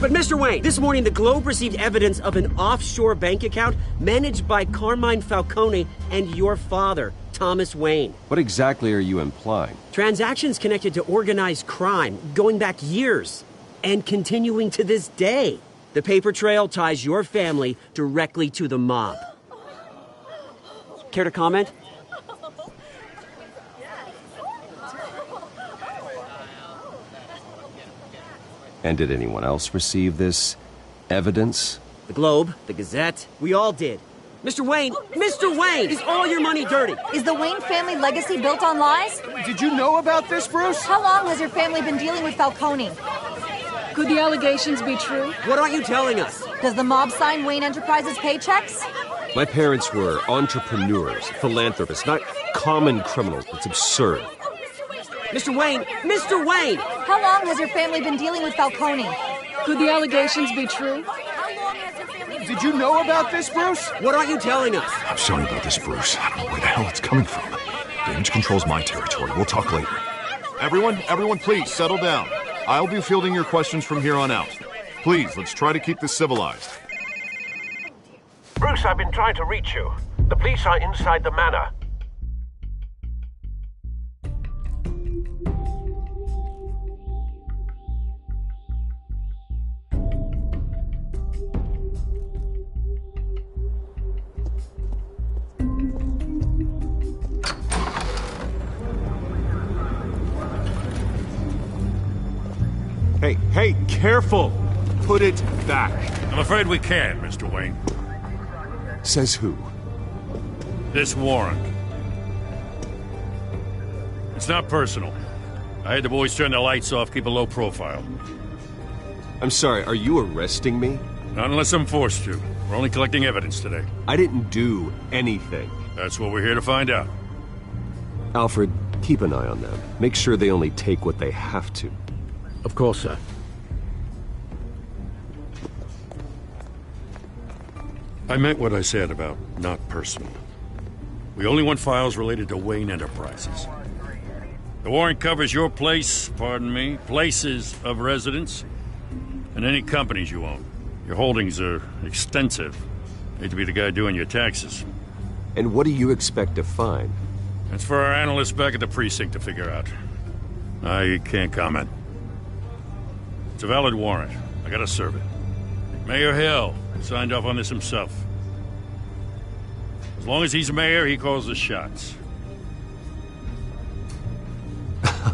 But Mr. Wayne, this morning the Globe received evidence of an offshore bank account managed by Carmine Falcone and your father, Thomas Wayne. What exactly are you implying? Transactions connected to organized crime, going back years, and continuing to this day. The paper trail ties your family directly to the mob. Care to comment? And did anyone else receive this evidence? The Globe, the Gazette, we all did. Mr. Wayne, is all your money dirty? Is the Wayne family legacy built on lies? Did you know about this, Bruce? How long has your family been dealing with Falcone? Could the allegations be true? What aren't you telling us? Does the mob sign Wayne Enterprises paychecks? My parents were entrepreneurs, philanthropists, not common criminals. It's absurd. Mr. Wayne! How long has your family been dealing with Falcone? Could the allegations be true? Did you know about this, Bruce? What aren't you telling us? I'm sorry about this, Bruce. I don't know where the hell it's coming from. Damage control's my territory. We'll talk later. Everyone, please, settle down. I'll be fielding your questions from here on out. Please, let's try to keep this civilized. Bruce, I've been trying to reach you. The police are inside the manor. Hey, careful! Put it back. I'm afraid we can't, Mr. Wayne. Says who? This warrant. It's not personal. I had the boys turn the lights off, keep a low profile. I'm sorry, are you arresting me? Not unless I'm forced to. We're only collecting evidence today. I didn't do anything. That's what we're here to find out. Alfred, keep an eye on them. Make sure they only take what they have to. Of course, sir. I meant what I said about not personal. We only want files related to Wayne Enterprises. The warrant covers your places of residence, and any companies you own. Your holdings are extensive. Hate to be the guy doing your taxes. And what do you expect to find? That's for our analysts back at the precinct to figure out. I can't comment. It's a valid warrant. I gotta serve it. Mayor Hill signed off on this himself. As long as he's mayor, he calls the shots.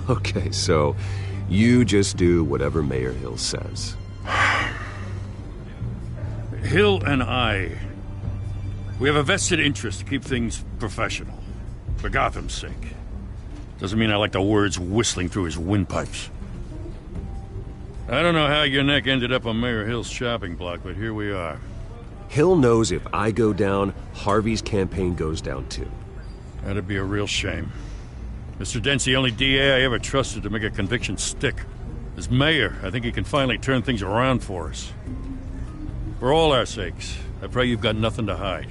Okay, so You just do whatever Mayor Hill says. Hill and I, we have a vested interest to keep things professional. For Gotham's sake. Doesn't mean I like the words whistling through his windpipes. I don't know how your neck ended up on Mayor Hill's shopping block, but here we are. Hill knows if I go down, Harvey's campaign goes down too. That'd be a real shame. Mr. Dent's the only DA I ever trusted to make a conviction stick. As mayor, I think he can finally turn things around for us. For all our sakes, I pray you've got nothing to hide.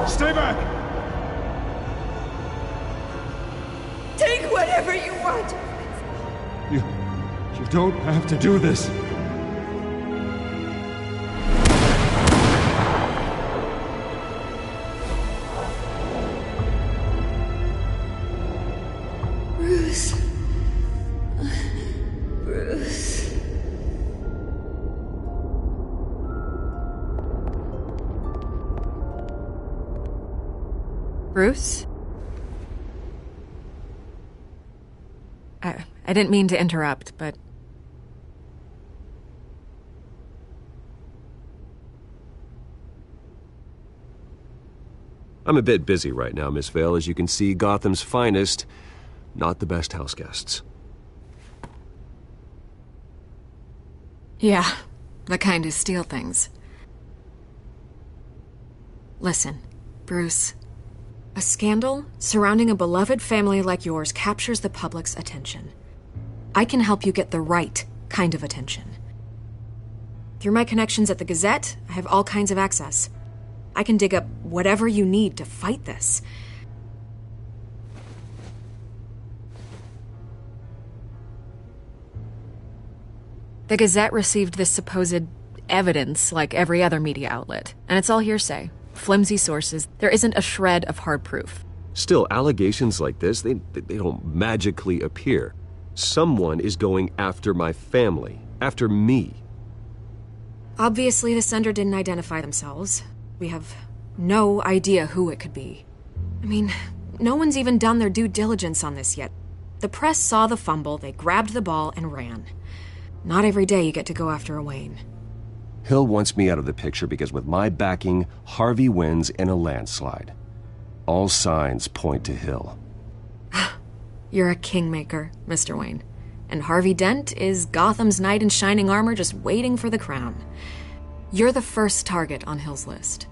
Stay back! Take whatever you want! You don't have to do this. Bruce. Bruce. Bruce? I didn't mean to interrupt, but... I'm a bit busy right now, Miss Vale. As you can see, Gotham's finest, not the best house guests. Yeah, the kind who steal things. Listen, Bruce. A scandal surrounding a beloved family like yours captures the public's attention. I can help you get the right kind of attention. Through my connections at the Gazette, I have all kinds of access. I can dig up whatever you need to fight this. The Gazette received this supposed evidence like every other media outlet, and it's all hearsay. Flimsy sources. There isn't a shred of hard proof. Still, allegations like this, they don't magically appear. Someone is going after my family, after me. Obviously, the sender didn't identify themselves. We have no idea who it could be. I mean, no one's even done their due diligence on this yet. The press saw the fumble, they grabbed the ball and ran. Not every day you get to go after a Wayne. Hill wants me out of the picture because with my backing, Harvey wins in a landslide. All signs point to Hill. You're a kingmaker, Mr. Wayne. And Harvey Dent is Gotham's knight in shining armor just waiting for the crown. You're the first target on Hill's list.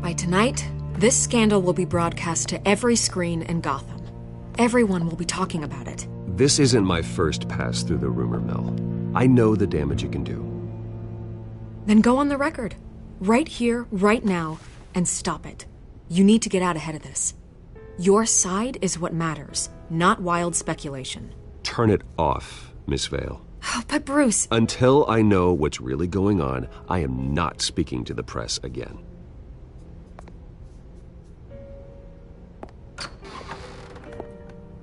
By tonight, this scandal will be broadcast to every screen in Gotham. Everyone will be talking about it. This isn't my first pass through the rumor mill. I know the damage it can do. Then go on the record. Right here, right now, and stop it. You need to get out ahead of this. Your side is what matters, not wild speculation. Turn it off, Miss Vale. Oh, but Bruce... Until I know what's really going on, I am not speaking to the press again.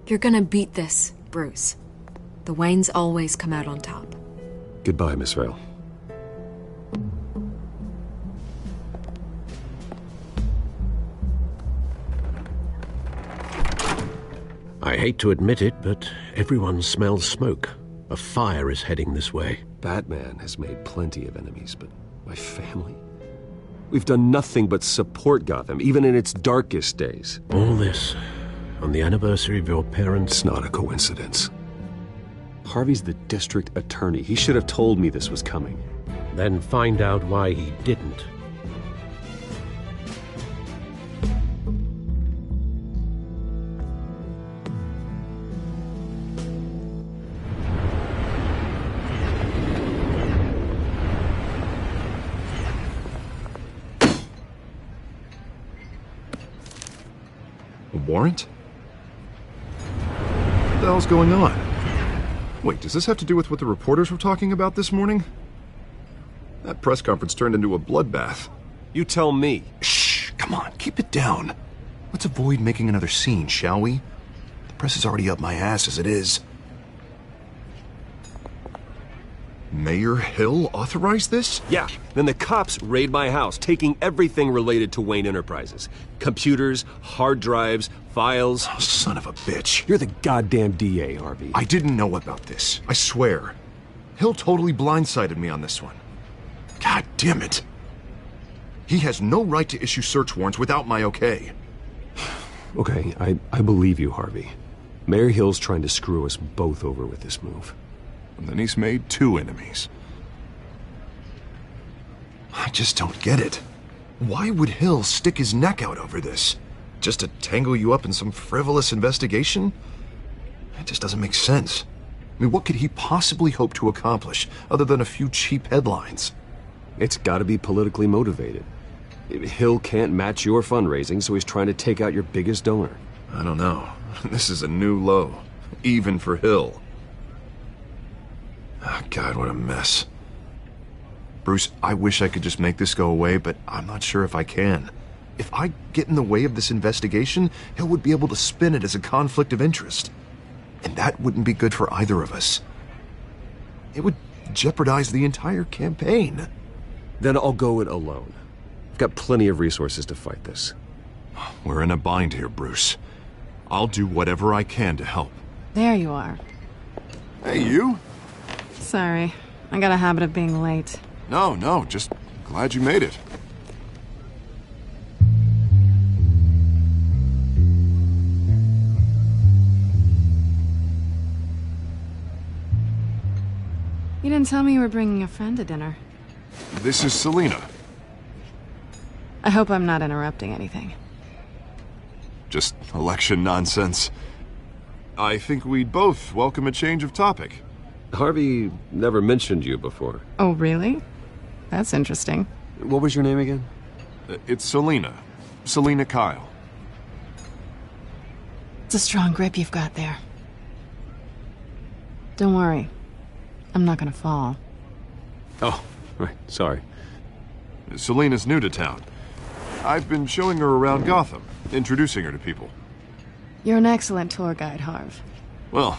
You're gonna beat this, Bruce. The Waynes always come out on top. Goodbye, Miss Vale. I hate to admit it, but everyone smells smoke. A fire is heading this way. Batman has made plenty of enemies, but my family? We've done nothing but support Gotham, even in its darkest days. All this on the anniversary of your parents'... It's not a coincidence. Harvey's the district attorney. He should have told me this was coming. Then find out why he didn't. A warrant? What the hell's going on? Wait, does this have to do with what the reporters were talking about this morning? That press conference turned into a bloodbath. You tell me. Shh, come on, keep it down. Let's avoid making another scene, shall we? The press is already up my ass as it is. Mayor Hill authorized this? Yeah, then the cops raid my house, taking everything related to Wayne Enterprises. Computers, hard drives, files. Oh, son of a bitch. You're the goddamn DA, Harvey. I didn't know about this, I swear. Hill totally blindsided me on this one. God damn it. He has no right to issue search warrants without my okay. Okay, I believe you, Harvey. Mayor Hill's trying to screw us both over with this move. And then he's made 2 enemies. I just don't get it. Why would Hill stick his neck out over this? Just to tangle you up in some frivolous investigation? It just doesn't make sense. I mean, what could he possibly hope to accomplish other than a few cheap headlines? It's gotta be politically motivated. Hill can't match your fundraising, so he's trying to take out your biggest donor. I don't know. This is a new low. Even for Hill. Oh, God, what a mess. Bruce, I wish I could just make this go away, but I'm not sure if I can. If I get in the way of this investigation, Hill would be able to spin it as a conflict of interest. And that wouldn't be good for either of us. It would jeopardize the entire campaign. Then I'll go it alone. I've got plenty of resources to fight this. We're in a bind here, Bruce. I'll do whatever I can to help. There you are. Hey, you? Sorry. I got a habit of being late. No, just glad you made it. You didn't tell me you were bringing a friend to dinner. This is Selina. I hope I'm not interrupting anything. Just election nonsense. I think we'd both welcome a change of topic. Harvey never mentioned you before. Oh, really? That's interesting. What was your name again? It's Selina. Selina Kyle. It's a strong grip you've got there. Don't worry. I'm not gonna fall. Oh, right. Sorry. Selina's new to town. I've been showing her around Gotham, introducing her to people. You're an excellent tour guide, Harv. Well,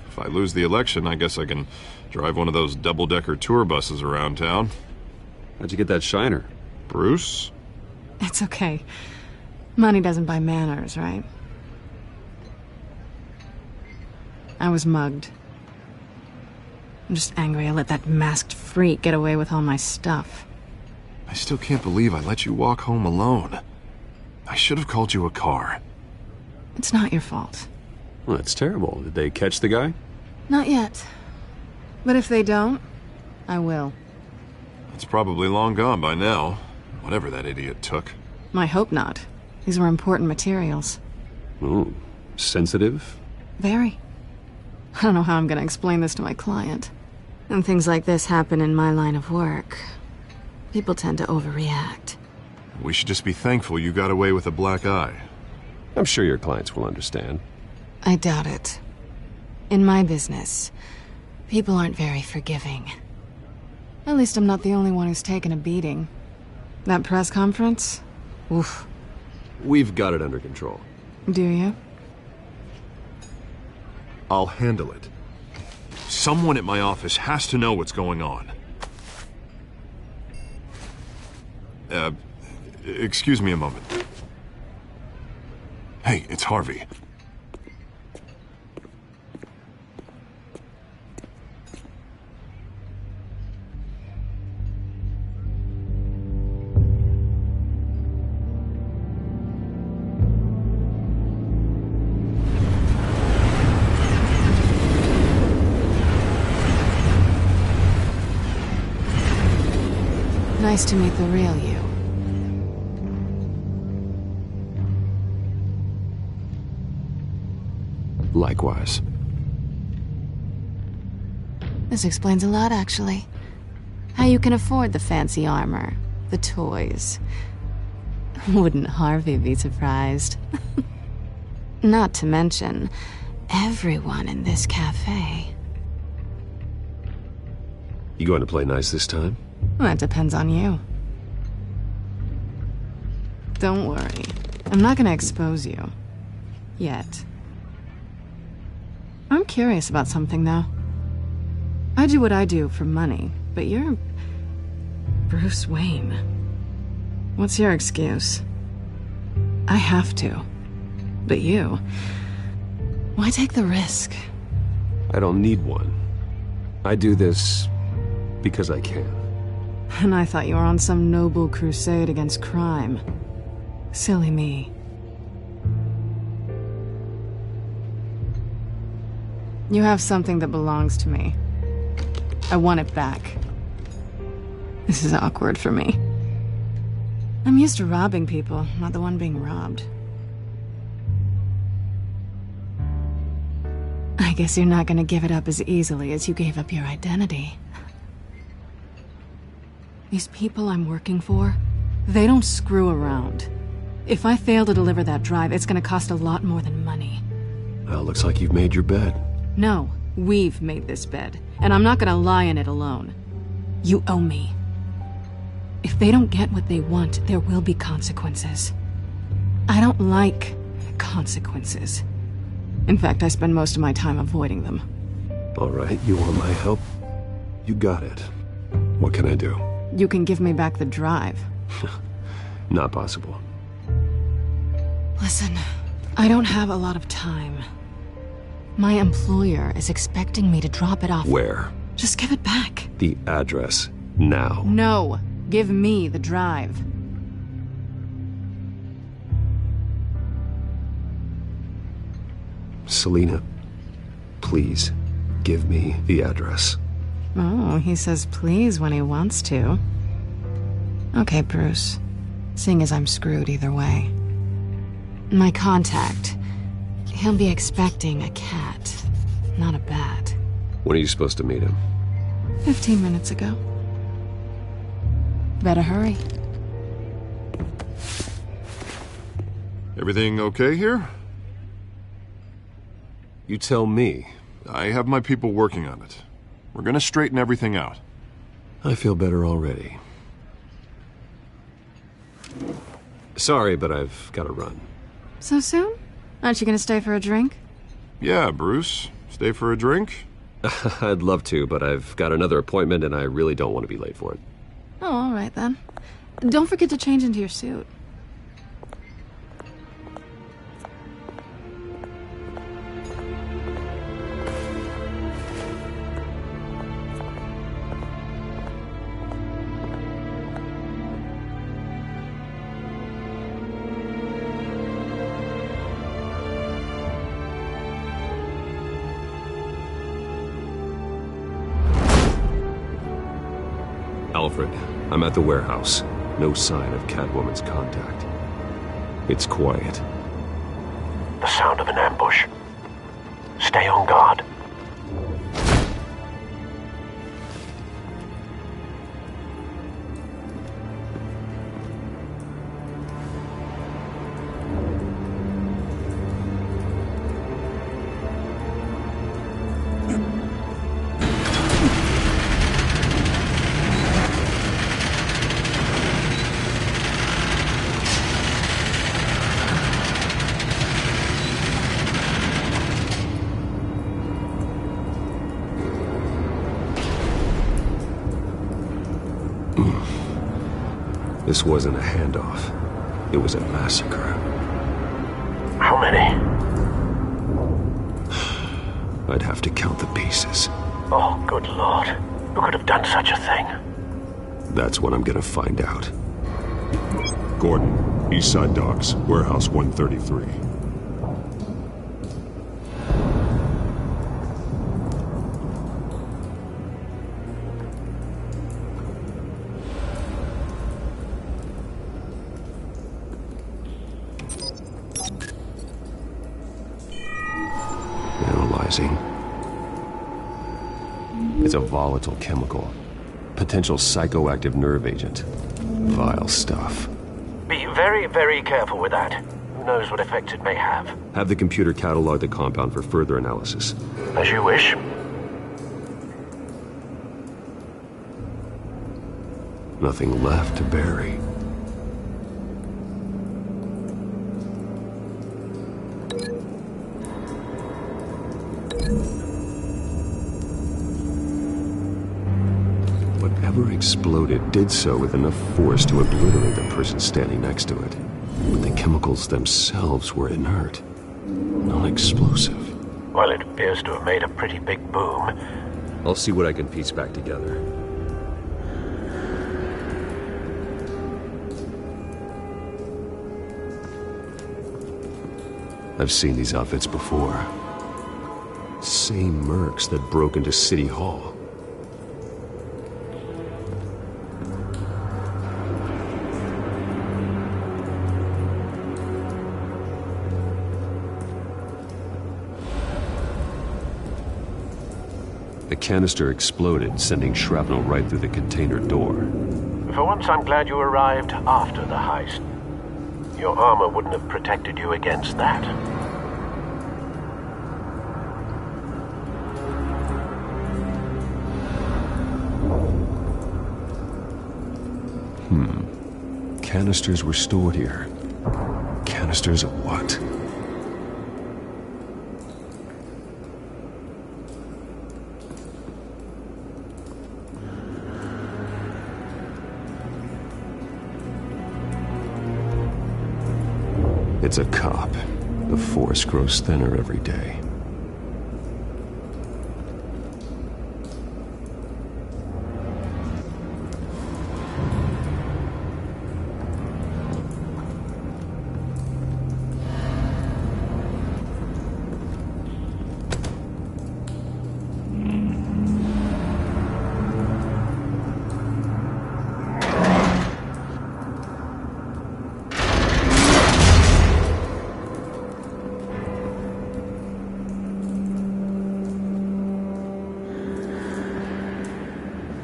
if I lose the election, I guess I can drive one of those double-decker tour buses around town. How'd you get that shiner? Bruce? It's okay. Money doesn't buy manners, right? I was mugged. I'm just angry I let that masked freak get away with all my stuff. I still can't believe I let you walk home alone. I should have called you a car. It's not your fault. Well, that's terrible. Did they catch the guy? Not yet. But if they don't, I will. It's probably long gone by now, whatever that idiot took. I hope not. These were important materials. Ooh, sensitive? Very. I don't know how I'm gonna explain this to my client. And things like this happen in my line of work. People tend to overreact. We should just be thankful you got away with a black eye. I'm sure your clients will understand. I doubt it. In my business, people aren't very forgiving. At least I'm not the only one who's taken a beating. That press conference? Oof. We've got it under control. Do you? I'll handle it. Someone at my office has to know what's going on. Excuse me a moment. Hey, it's Harvey. Nice to meet the real you. Likewise. This explains a lot, actually. How you can afford the fancy armor, the toys. Wouldn't Harvey be surprised? Not to mention, everyone in this cafe. You going to play nice this time? Well, it depends on you. Don't worry. I'm not gonna expose you. Yet. I'm curious about something, though. I do what I do for money, but you're... Bruce Wayne. What's your excuse? I have to. But you... Why take the risk? I don't need one. I do this because I can. And I thought you were on some noble crusade against crime. Silly me. You have something that belongs to me. I want it back. This is awkward for me. I'm used to robbing people, not the one being robbed. I guess you're not gonna give it up as easily as you gave up your identity. These people I'm working for, they don't screw around. If I fail to deliver that drive, it's gonna cost a lot more than money. Well, looks like you've made your bed. No, we've made this bed, and I'm not gonna lie in it alone. You owe me. If they don't get what they want, there will be consequences. I don't like consequences. In fact, I spend most of my time avoiding them. All right, you want my help? You got it. What can I do? You can give me back the drive. Not possible. Listen, I don't have a lot of time. My employer is expecting me to drop it off. Where? Just give it back. The address, now. No, give me the drive. Selina, please, give me the address. Oh, he says please when he wants to. Okay, Bruce. Seeing as I'm screwed either way. My contact. He'll be expecting a cat, not a bat. When are you supposed to meet him? 15 minutes ago. Better hurry. Everything okay here? You tell me. I have my people working on it. We're gonna straighten everything out. I feel better already. Sorry, but I've got to run. So soon? Aren't you gonna stay for a drink? Yeah, Bruce. Stay for a drink? I'd love to, but I've got another appointment and I really don't want to be late for it. Oh, all right then. Don't forget to change into your suit. Alfred, I'm at the warehouse. No sign of Catwoman's contact. It's quiet. The sound of an ambush. Stay on guard. This wasn't a handoff. It was a massacre. How many? I'd have to count the pieces. Oh, good Lord. Who could have done such a thing? That's what I'm gonna find out. Gordon, Eastside Docks, Warehouse 133. Analyzing. It's a volatile chemical. Potential psychoactive nerve agent. Vile stuff. Be very, very careful with that. Who knows what effects it may have? Have the computer catalog the compound for further analysis. As you wish. Nothing left to bury. Whatever exploded did so with enough force to obliterate the person standing next to it. But the chemicals themselves were inert, non-explosive. Well, it appears to have made a pretty big boom. I'll see what I can piece back together. I've seen these outfits before. Same mercs that broke into City Hall. The canister exploded, sending shrapnel right through the container door. For once, I'm glad you arrived after the heist. Your armor wouldn't have protected you against that. Canisters were stored here. Canisters of what? It's a cop. The force grows thinner every day.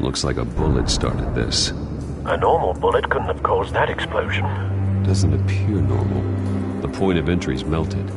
Looks like a bullet started this. A normal bullet couldn't have caused that explosion. Doesn't appear normal. The point of entry's melted.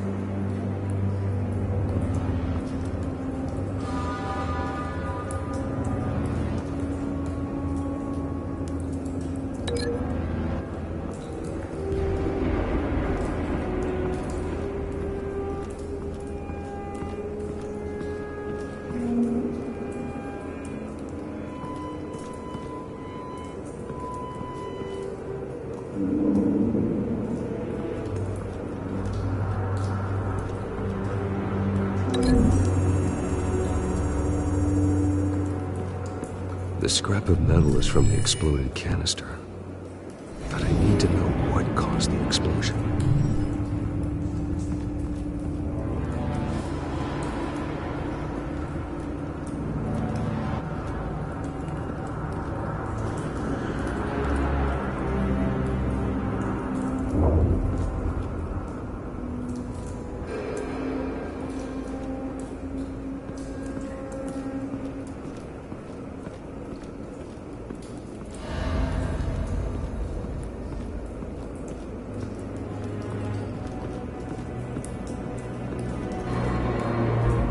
The scrap of metal is from the exploded canister. But I need to know what caused the explosion.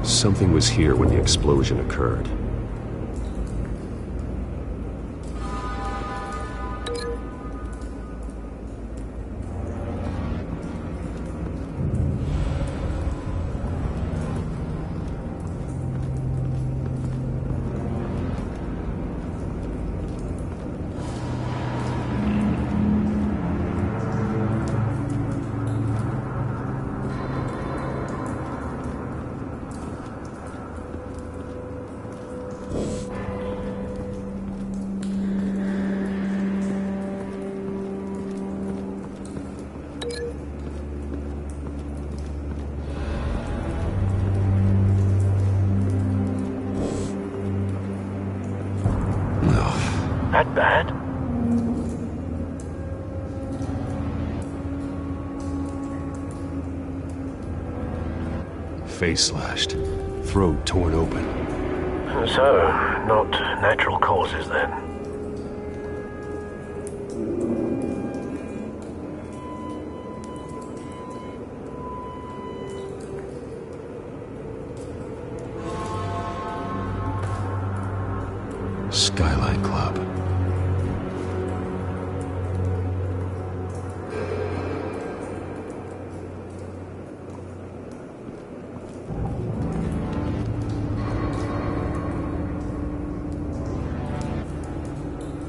Something was here when the explosion occurred. That bad? Face slashed, throat torn open. So, not natural causes then. Skyline Club.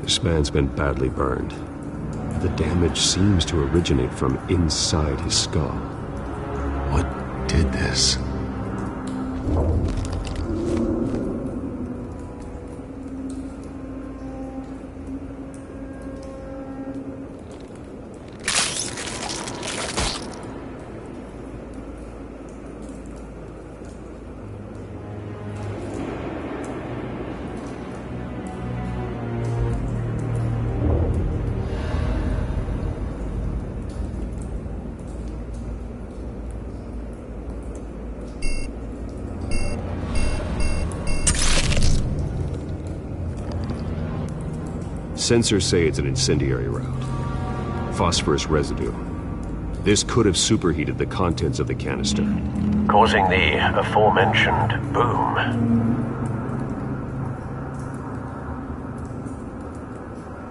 This man's been badly burned. The damage seems to originate from inside his skull. What did this? Sensors say it's an incendiary route. Phosphorus residue. This could have superheated the contents of the canister, causing the aforementioned boom.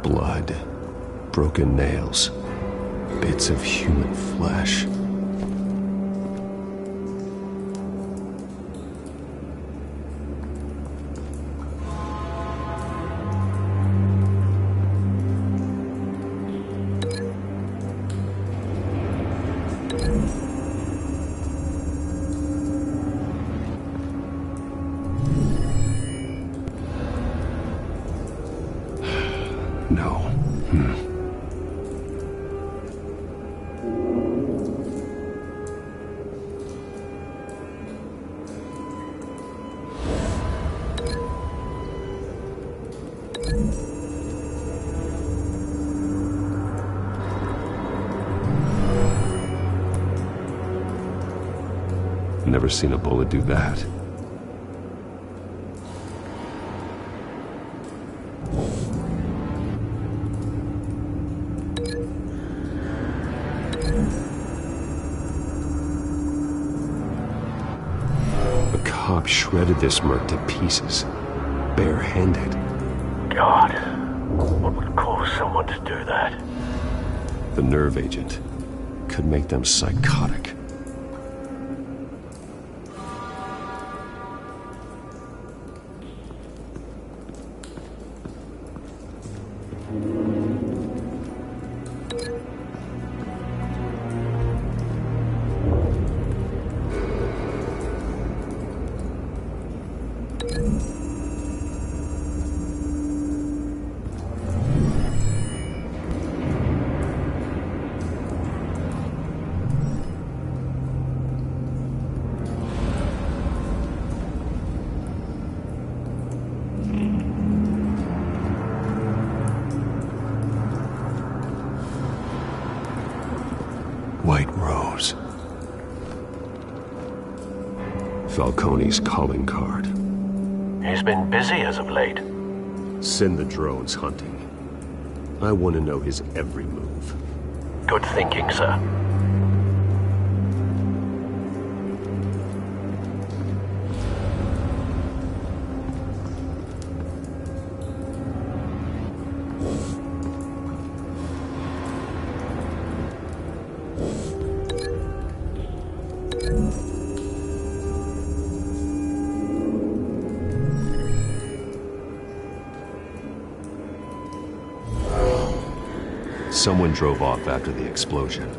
Blood, broken nails, bits of human flesh. No. Never seen a bullet do that. Shredded this merc to pieces, barehanded. God, what would cause someone to do that? The nerve agent could make them psychotic. White Rose. Falcone's calling card. He's been busy as of late. Send the drones hunting. I want to know his every move. Good thinking, sir. Someone drove off after the explosion.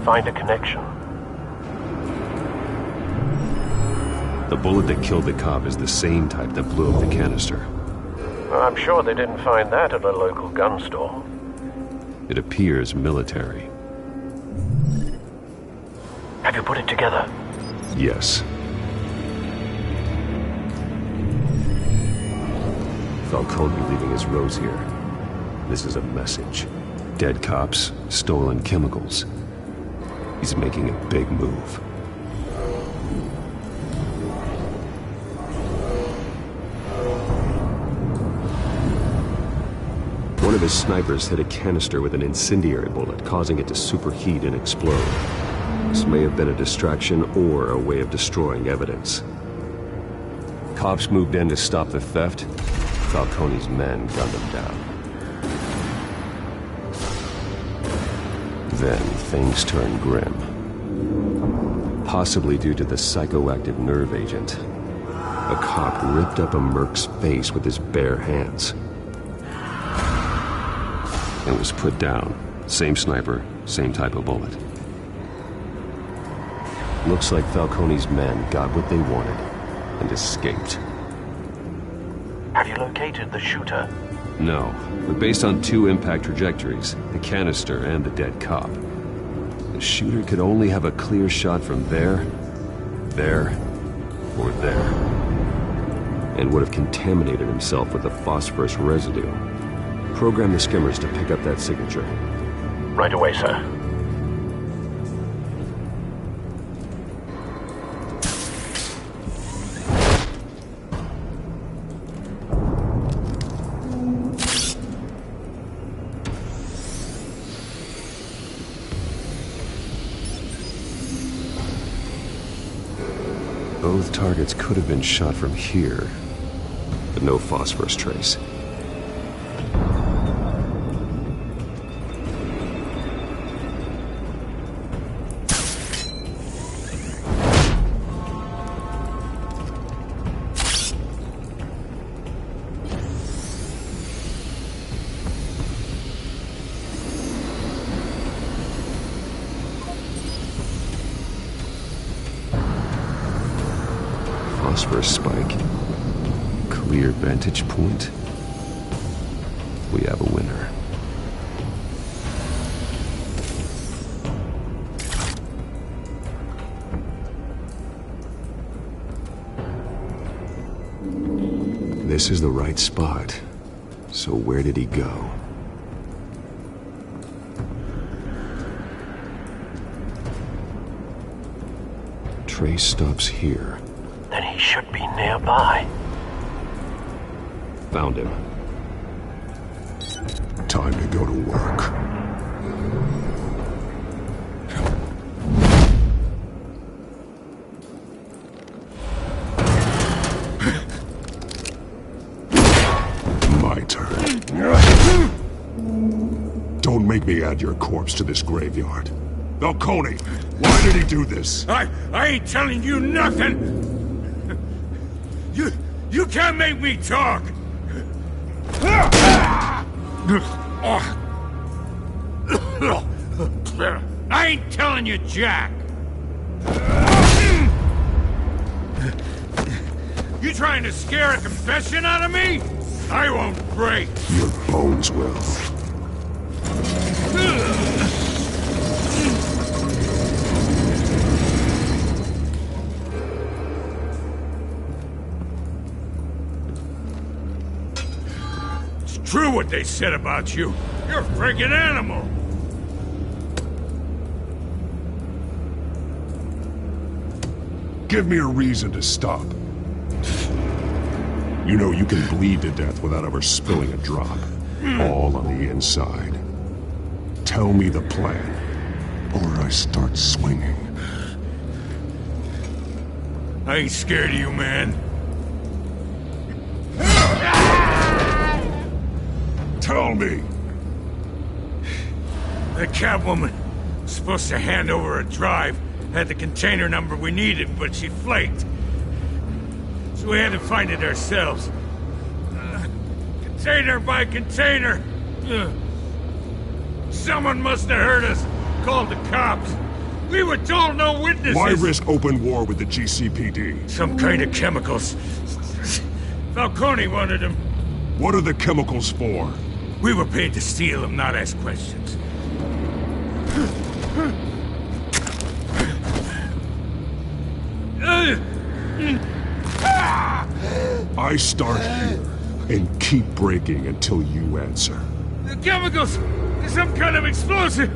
Find a connection. The bullet that killed the cop is the same type that blew up the canister. I'm sure they didn't find that at a local gun store. It appears military. Have you put it together? Yes. Falcone leaving his rose here. This is a message. Dead cops, stolen chemicals. He's making a big move. One of his snipers hit a canister with an incendiary bullet, causing it to superheat and explode. This may have been a distraction or a way of destroying evidence. Cops moved in to stop the theft. Falcone's men gunned them down. Then things turned grim. Possibly due to the psychoactive nerve agent. A cop ripped up a merc's face with his bare hands. And was put down. Same sniper, same type of bullet. Looks like Falcone's men got what they wanted and escaped. Have you located the shooter? No, but based on 2 impact trajectories, the canister and the dead cop, the shooter could only have a clear shot from there, or there, and would have contaminated himself with the phosphorus residue. Program the skimmers to pick up that signature. Right away, sir. Both targets could have been shot from here, but no phosphorus trace. Phosphorus spike. Clear vantage point. We have a winner. This is the right spot. So where did he go? Trace stops here. Then he should be nearby. Found him. Time to go to work. My turn. Don't make me add your corpse to this graveyard. Falcone, why did he do this? I ain't telling you nothing! You can't make me talk! I ain't telling you jack! You trying to scare a confession out of me? I won't break! Your bones will. True what they said about you. You're a friggin' animal. Give me a reason to stop. You know you can bleed to death without ever spilling a drop. All on the inside. Tell me the plan, or I start swinging. I ain't scared of you, man. Tell me! The Catwoman was supposed to hand over a drive, had the container number we needed, but she flaked. So we had to find it ourselves. Container by container. Someone must have heard us, called the cops. We were told no witnesses. Why risk open war with the GCPD? Some kind of chemicals. Falcone wanted them. What are the chemicals for? We were paid to steal them, not ask questions. I start here and keep breaking until you answer. The chemicals! Some kind of explosive!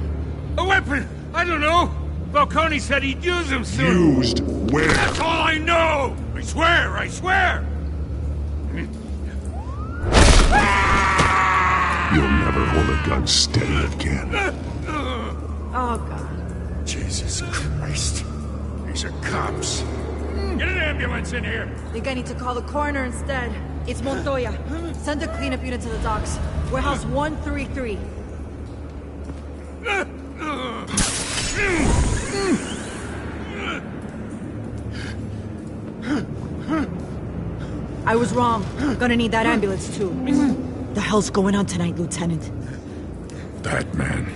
A weapon! I don't know! Falcone said he'd use him soon. Used where? That's all I know! I swear, I swear! You'll never hold a gun steady again. Oh, God. Jesus Christ. These are cops. Get an ambulance in here! Think I need to call the coroner instead. It's Montoya. Send a cleanup unit to the docks. Warehouse 133. I was wrong. Gonna need that ambulance, too. The hell's going on tonight, Lieutenant? That man.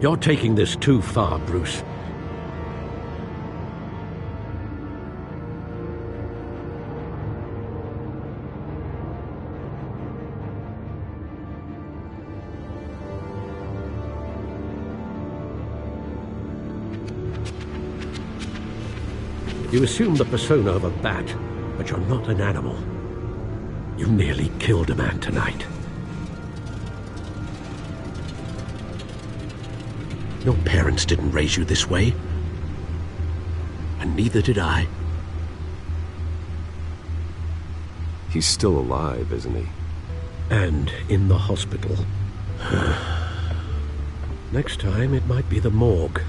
You're taking this too far, Bruce. You assume the persona of a bat, but you're not an animal. You nearly killed a man tonight. Your parents didn't raise you this way. And neither did I. He's still alive, isn't he? And in the hospital. Next time, it might be the morgue.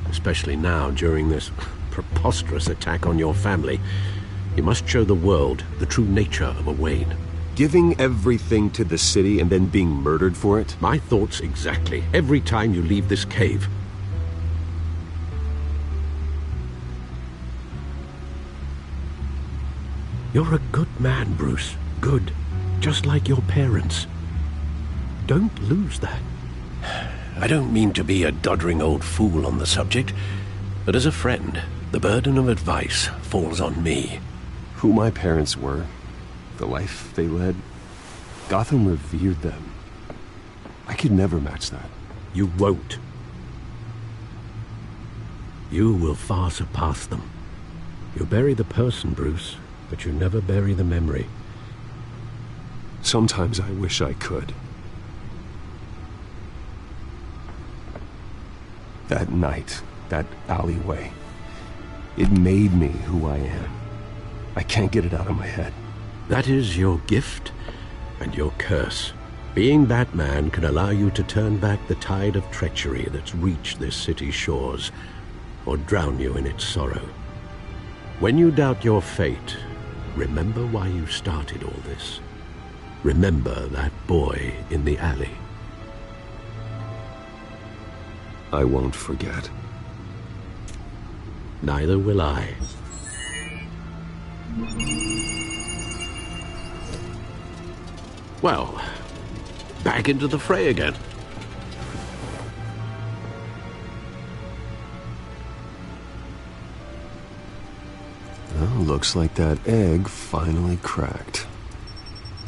Especially now, during this preposterous attack on your family. You must show the world the true nature of a Wayne. Giving everything to the city and then being murdered for it? My thoughts exactly. Every time you leave this cave. You're a good man, Bruce. Good. Just like your parents. Don't lose that. I don't mean to be a doddering old fool on the subject, but as a friend, the burden of advice falls on me. Who my parents were, the life they led, Gotham revered them. I could never match that. You won't. You will far surpass them. You bury the person, Bruce, but you never bury the memory. Sometimes I wish I could. That night, that alleyway, it made me who I am. I can't get it out of my head. That is your gift and your curse. Being Batman can allow you to turn back the tide of treachery that's reached this city's shores, or drown you in its sorrow. When you doubt your fate, remember why you started all this. Remember that boy in the alley. I won't forget. Neither will I. Well, back into the fray again. Well, looks like that egg finally cracked.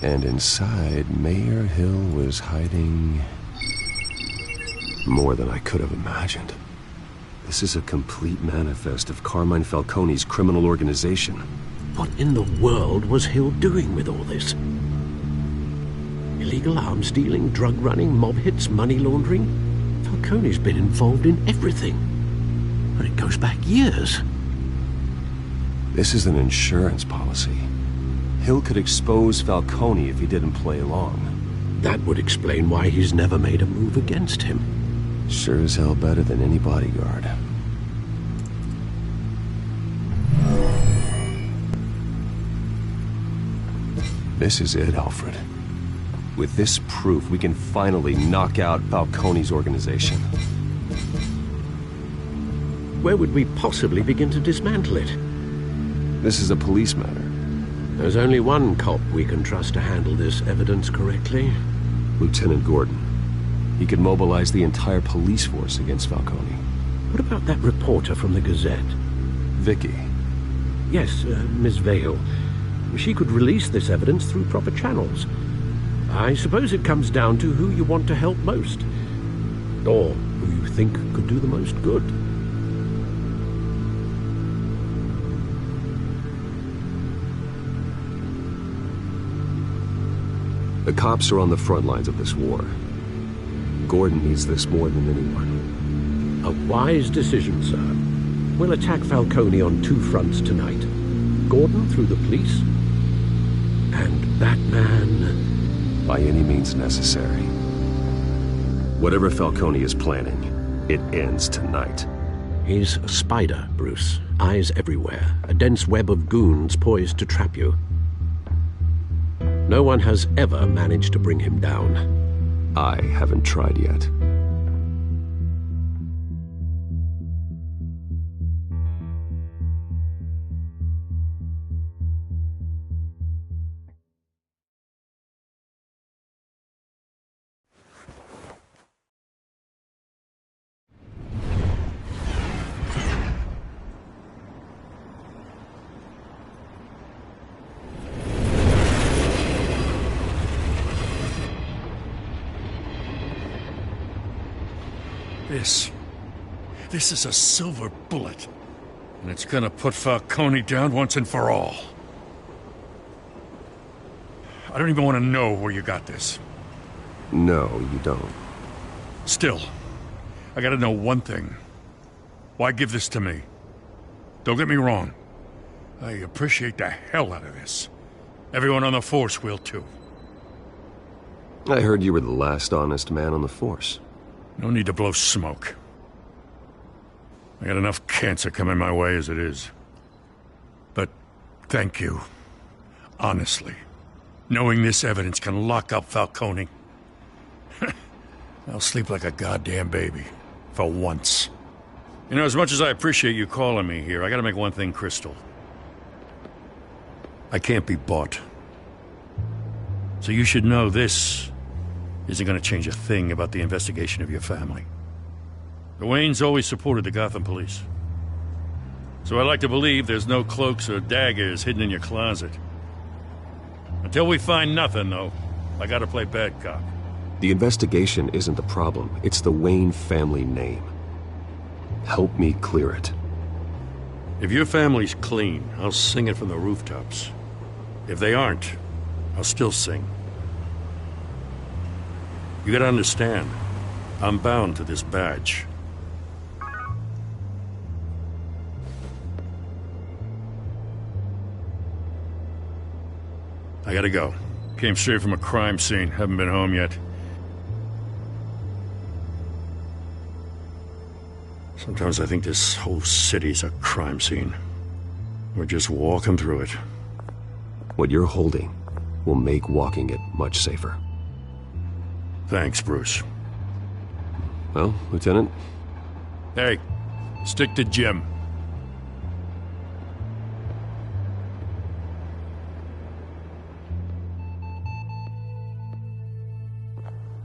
And inside, Mayor Hill was hiding more than I could have imagined. This is a complete manifest of Carmine Falcone's criminal organization. What in the world was Hill doing with all this? Illegal arms dealing, drug running, mob hits, money laundering? Falcone's been involved in everything. And it goes back years. This is an insurance policy. Hill could expose Falcone if he didn't play along. That would explain why he's never made a move against him. Sure as hell better than any bodyguard. This is it, Alfred. With this proof, we can finally knock out Falcone's organization. Where would we possibly begin to dismantle it? This is a police matter. There's only one cop we can trust to handle this evidence correctly. Lieutenant Gordon. He could mobilize the entire police force against Falcone. What about that reporter from the Gazette? Vicky. Yes, Miss Vale. She could release this evidence through proper channels. I suppose it comes down to who you want to help most. Or who you think could do the most good. The cops are on the front lines of this war. Gordon needs this more than anyone. A wise decision, sir. We'll attack Falcone on two fronts tonight. Gordon through the police, and Batman... by any means necessary. Whatever Falcone is planning, it ends tonight. He's a spider, Bruce. Eyes everywhere. A dense web of goons poised to trap you. No one has ever managed to bring him down. I haven't tried yet. This is a silver bullet. And it's gonna put Falcone down once and for all. I don't even want to know where you got this. No, you don't. Still, I gotta know one thing. Why give this to me? Don't get me wrong. I appreciate the hell out of this. Everyone on the Force will too. I heard you were the last honest man on the Force. No need to blow smoke. I got enough cancer coming my way as it is. But thank you. Honestly. Knowing this evidence can lock up Falcone. I'll sleep like a goddamn baby. For once. You know, as much as I appreciate you calling me here, I gotta make one thing crystal. I can't be bought. So you should know this isn't gonna change a thing about the investigation of your family. The Waynes always supported the Gotham police. So I like to believe there's no cloaks or daggers hidden in your closet. Until we find nothing, though, I gotta play bad cop. The investigation isn't the problem. It's the Wayne family name. Help me clear it. If your family's clean, I'll sing it from the rooftops. If they aren't, I'll still sing. You gotta understand, I'm bound to this badge. I gotta go. Came straight from a crime scene. Haven't been home yet. Sometimes I think this whole city's a crime scene. We're just walking through it. What you're holding will make walking it much safer. Thanks, Bruce. Well, Lieutenant? Hey, stick to Jim.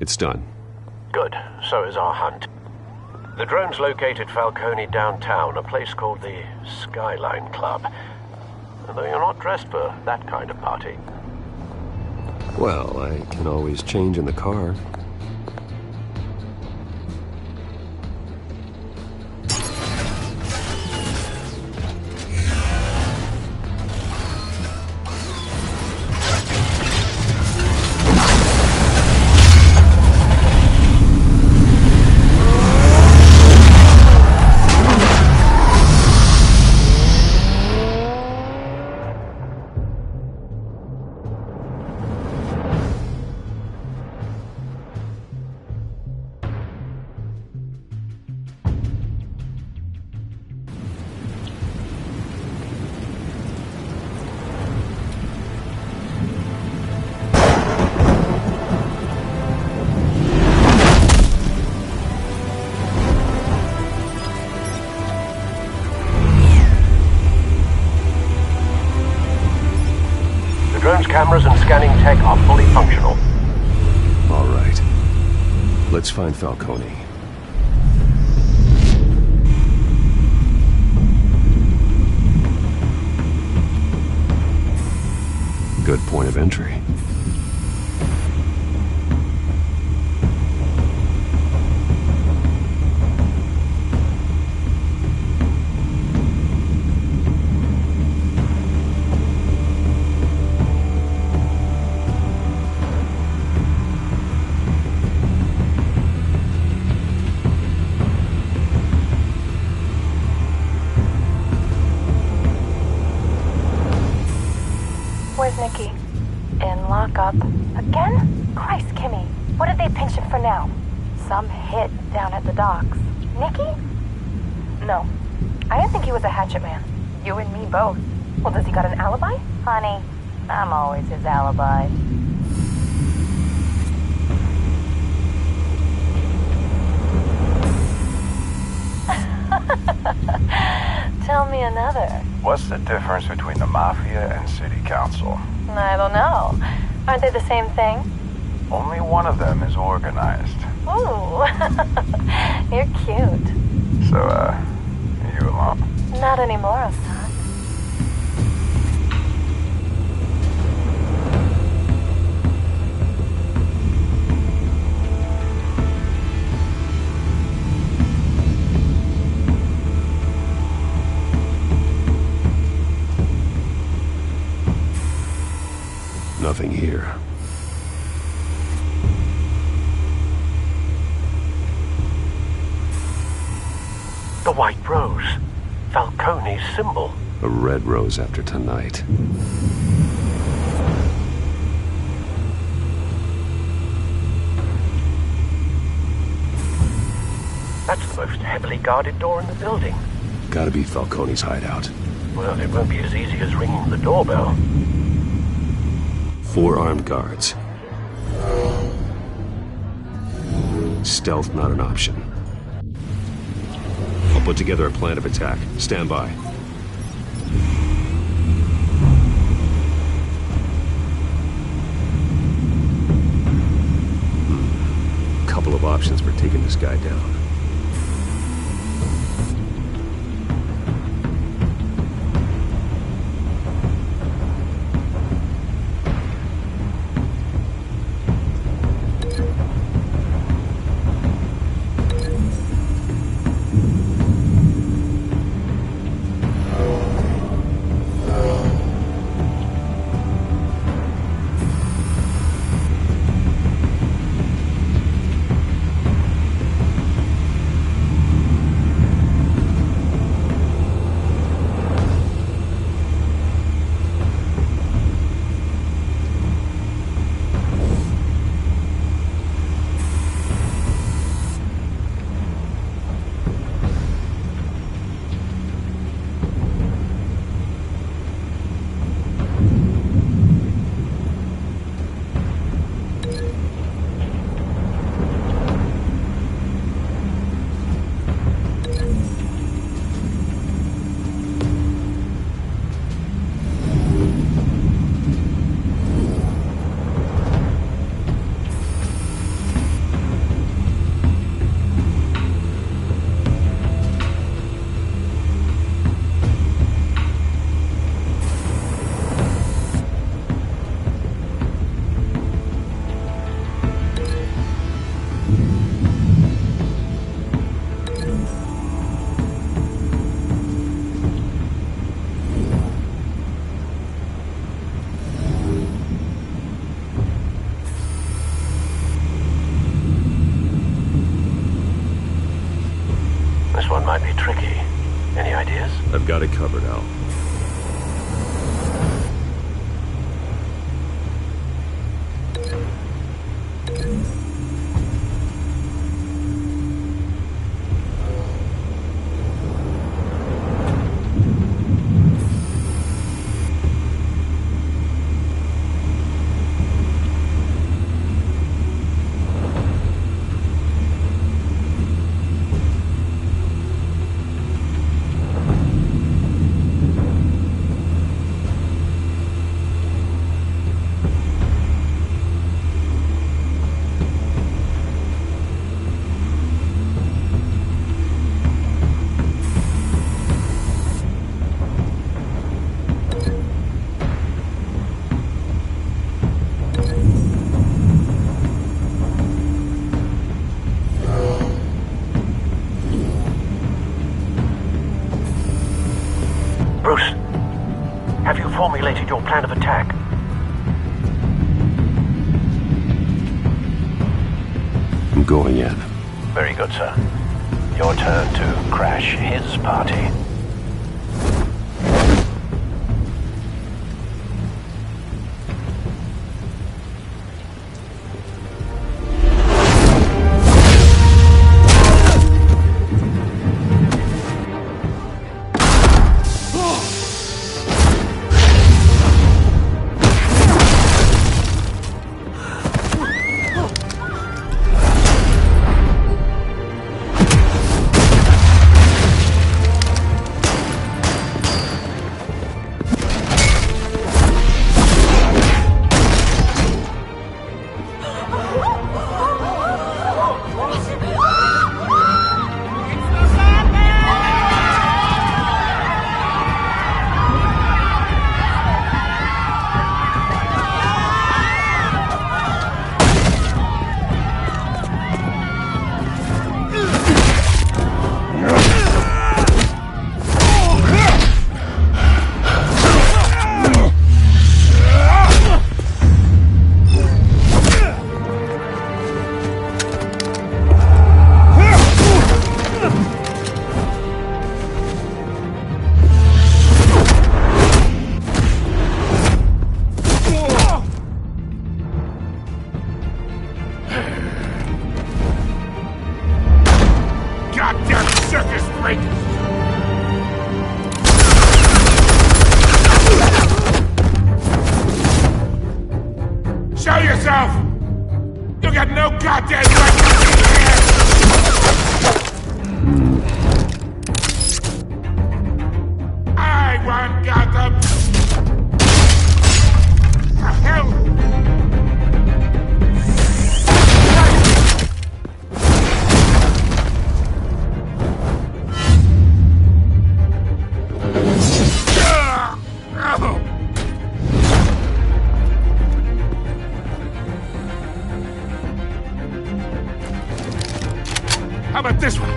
It's done. Good. So is our hunt. The drone's located Falcone downtown, a place called the Skyline Club. Although you're not dressed for that kind of party. Well, I can always change in the car. Cameras and scanning tech are fully functional. All right. Let's find Falcone. Good point of entry. Nikki? In lockup. Again? Christ, Kimmy. What did they pinch him for now? Some hit down at the docks. Nikki? No. I didn't think he was a hatchet man. You and me both. Well, does he got an alibi? Honey, I'm always his alibi. Tell me another. What's the difference between the Mafia and City Council? I don't know. Aren't they the same thing? Only one of them is organized. Ooh. You're cute. So, you alone? Not anymore, Ostan. Nothing here. The white rose. Falcone's symbol. A red rose after tonight. That's the most heavily guarded door in the building. Gotta be Falcone's hideout. Well, it won't be as easy as ringing the doorbell. 4 armed guards. Stealth not an option. I'll put together a plan of attack. Stand by. Couple of options for taking this guy down. This one might be tricky. Any ideas? I've got it covered, Al. Bruce, have you formulated your plan of attack? I'm going in. Very good, sir. Your turn to crash his party. outrageous! Show yourself! You got no goddamn right to be here! I want Gotham! The hell? How about this one?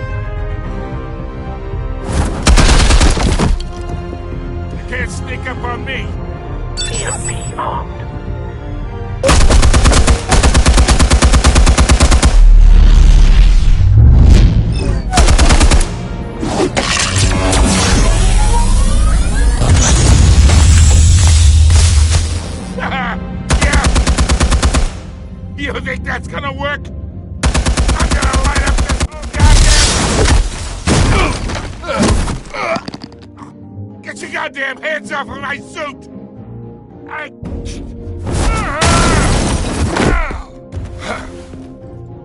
You can't sneak up on me. EMP armed. Yeah. You think that's gonna work? I'm gonna light up this whole Get your goddamn hands off of my suit!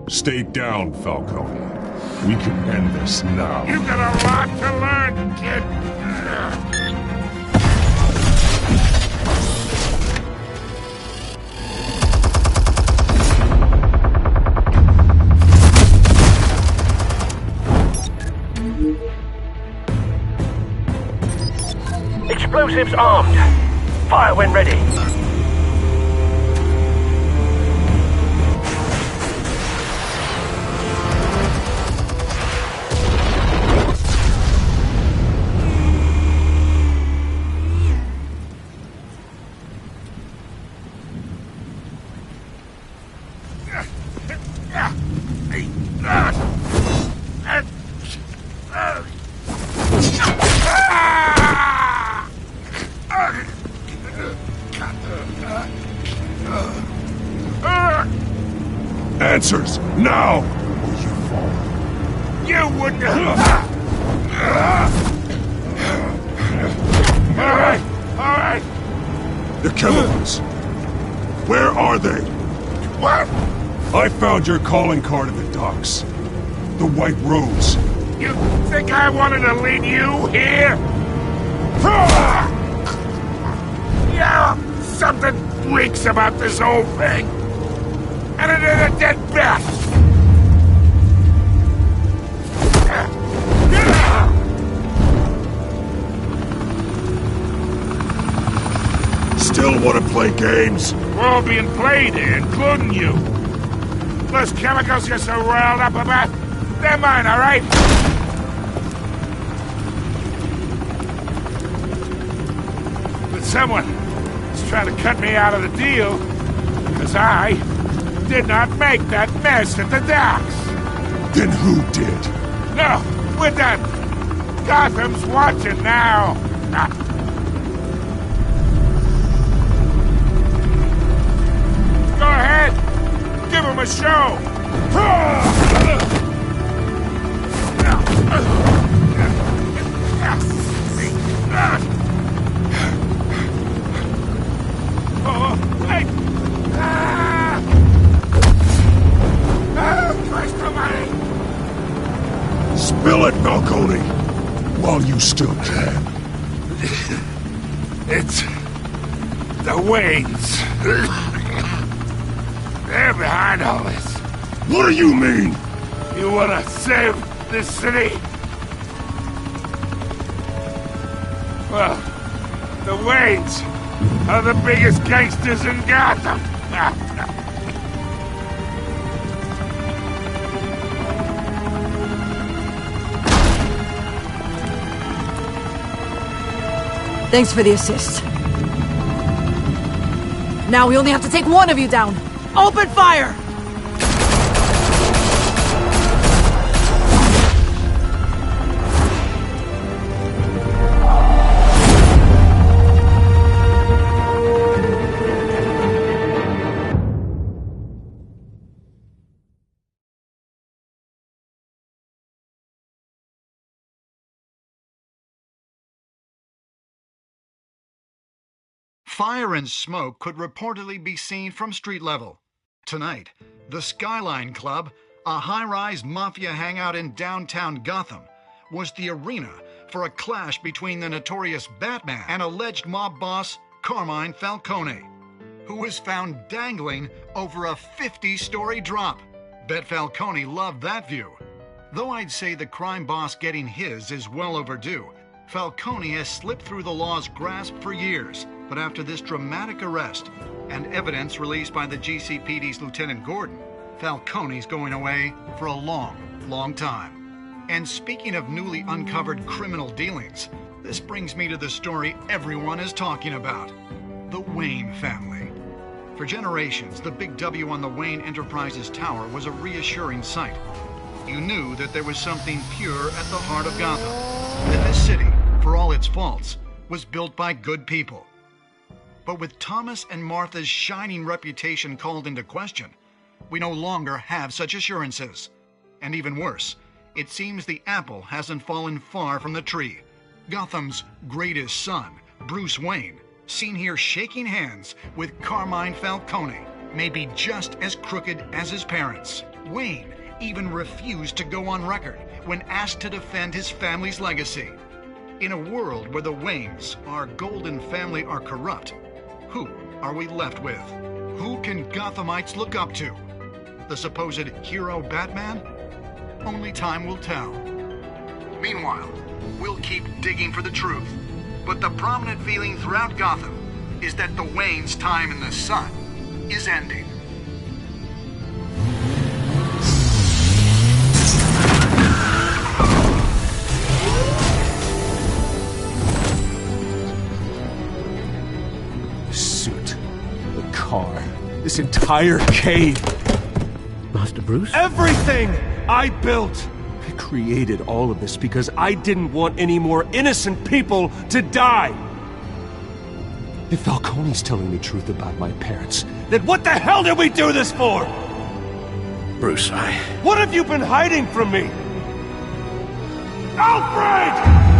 Stay down, Falcone. We can end this now. You've got a lot to learn, kid. Explosives armed. Fire when ready. Answers, now! Or you fall. You wouldn't. All right. The chemicals. Where are they? What? I found your calling card in the docks. The White Rose. You think I wanted to lead you here? Yeah, something reeks about this whole thing. And it is a dead bat! Still want to play games? We're all being played here, including you. Those chemicals you're so riled up about, they're mine, all right? But someone is trying to cut me out of the deal, because I did not make that mess at the docks. Then who did? No, we're done. Gotham's watching now. Go ahead. Give him a show. Oh, wait. Christ almighty! Spill it, Falcone, while you still can. It's the Waynes. They're behind all this. What do you mean? You wanna save this city? Well, the Waynes are the biggest gangsters in Gotham. Thanks for the assist. Now we only have to take one of you down. Open fire! Fire and smoke could reportedly be seen from street level. Tonight, the Skyline Club, a high-rise mafia hangout in downtown Gotham, was the arena for a clash between the notorious Batman and alleged mob boss Carmine Falcone, who was found dangling over a 50-story drop. Bet Falcone loved that view. Though I'd say the crime boss getting his is well overdue, Falcone has slipped through the law's grasp for years. But after this dramatic arrest and evidence released by the GCPD's Lieutenant Gordon, Falcone's going away for a long, long time. And speaking of newly uncovered criminal dealings, this brings me to the story everyone is talking about: the Wayne family. For generations, the big W on the Wayne Enterprises Tower was a reassuring sight. You knew that there was something pure at the heart of Gotham, that this city, for all its faults, was built by good people. But with Thomas and Martha's shining reputation called into question, we no longer have such assurances. And even worse, it seems the apple hasn't fallen far from the tree. Gotham's greatest son, Bruce Wayne, seen here shaking hands with Carmine Falcone, may be just as crooked as his parents. Wayne even refused to go on record when asked to defend his family's legacy. In a world where the Waynes, our golden family, are corrupt, who are we left with? Who can Gothamites look up to? The supposed hero Batman? Only time will tell. Meanwhile, we'll keep digging for the truth. But the prominent feeling throughout Gotham is that the Waynes' time in the sun is ending. This entire cave. Master Bruce? Everything I built! I created all of this because I didn't want any more innocent people to die! If Falcone's telling the truth about my parents, then what the hell did we do this for? Bruce, What have you been hiding from me? Alfred!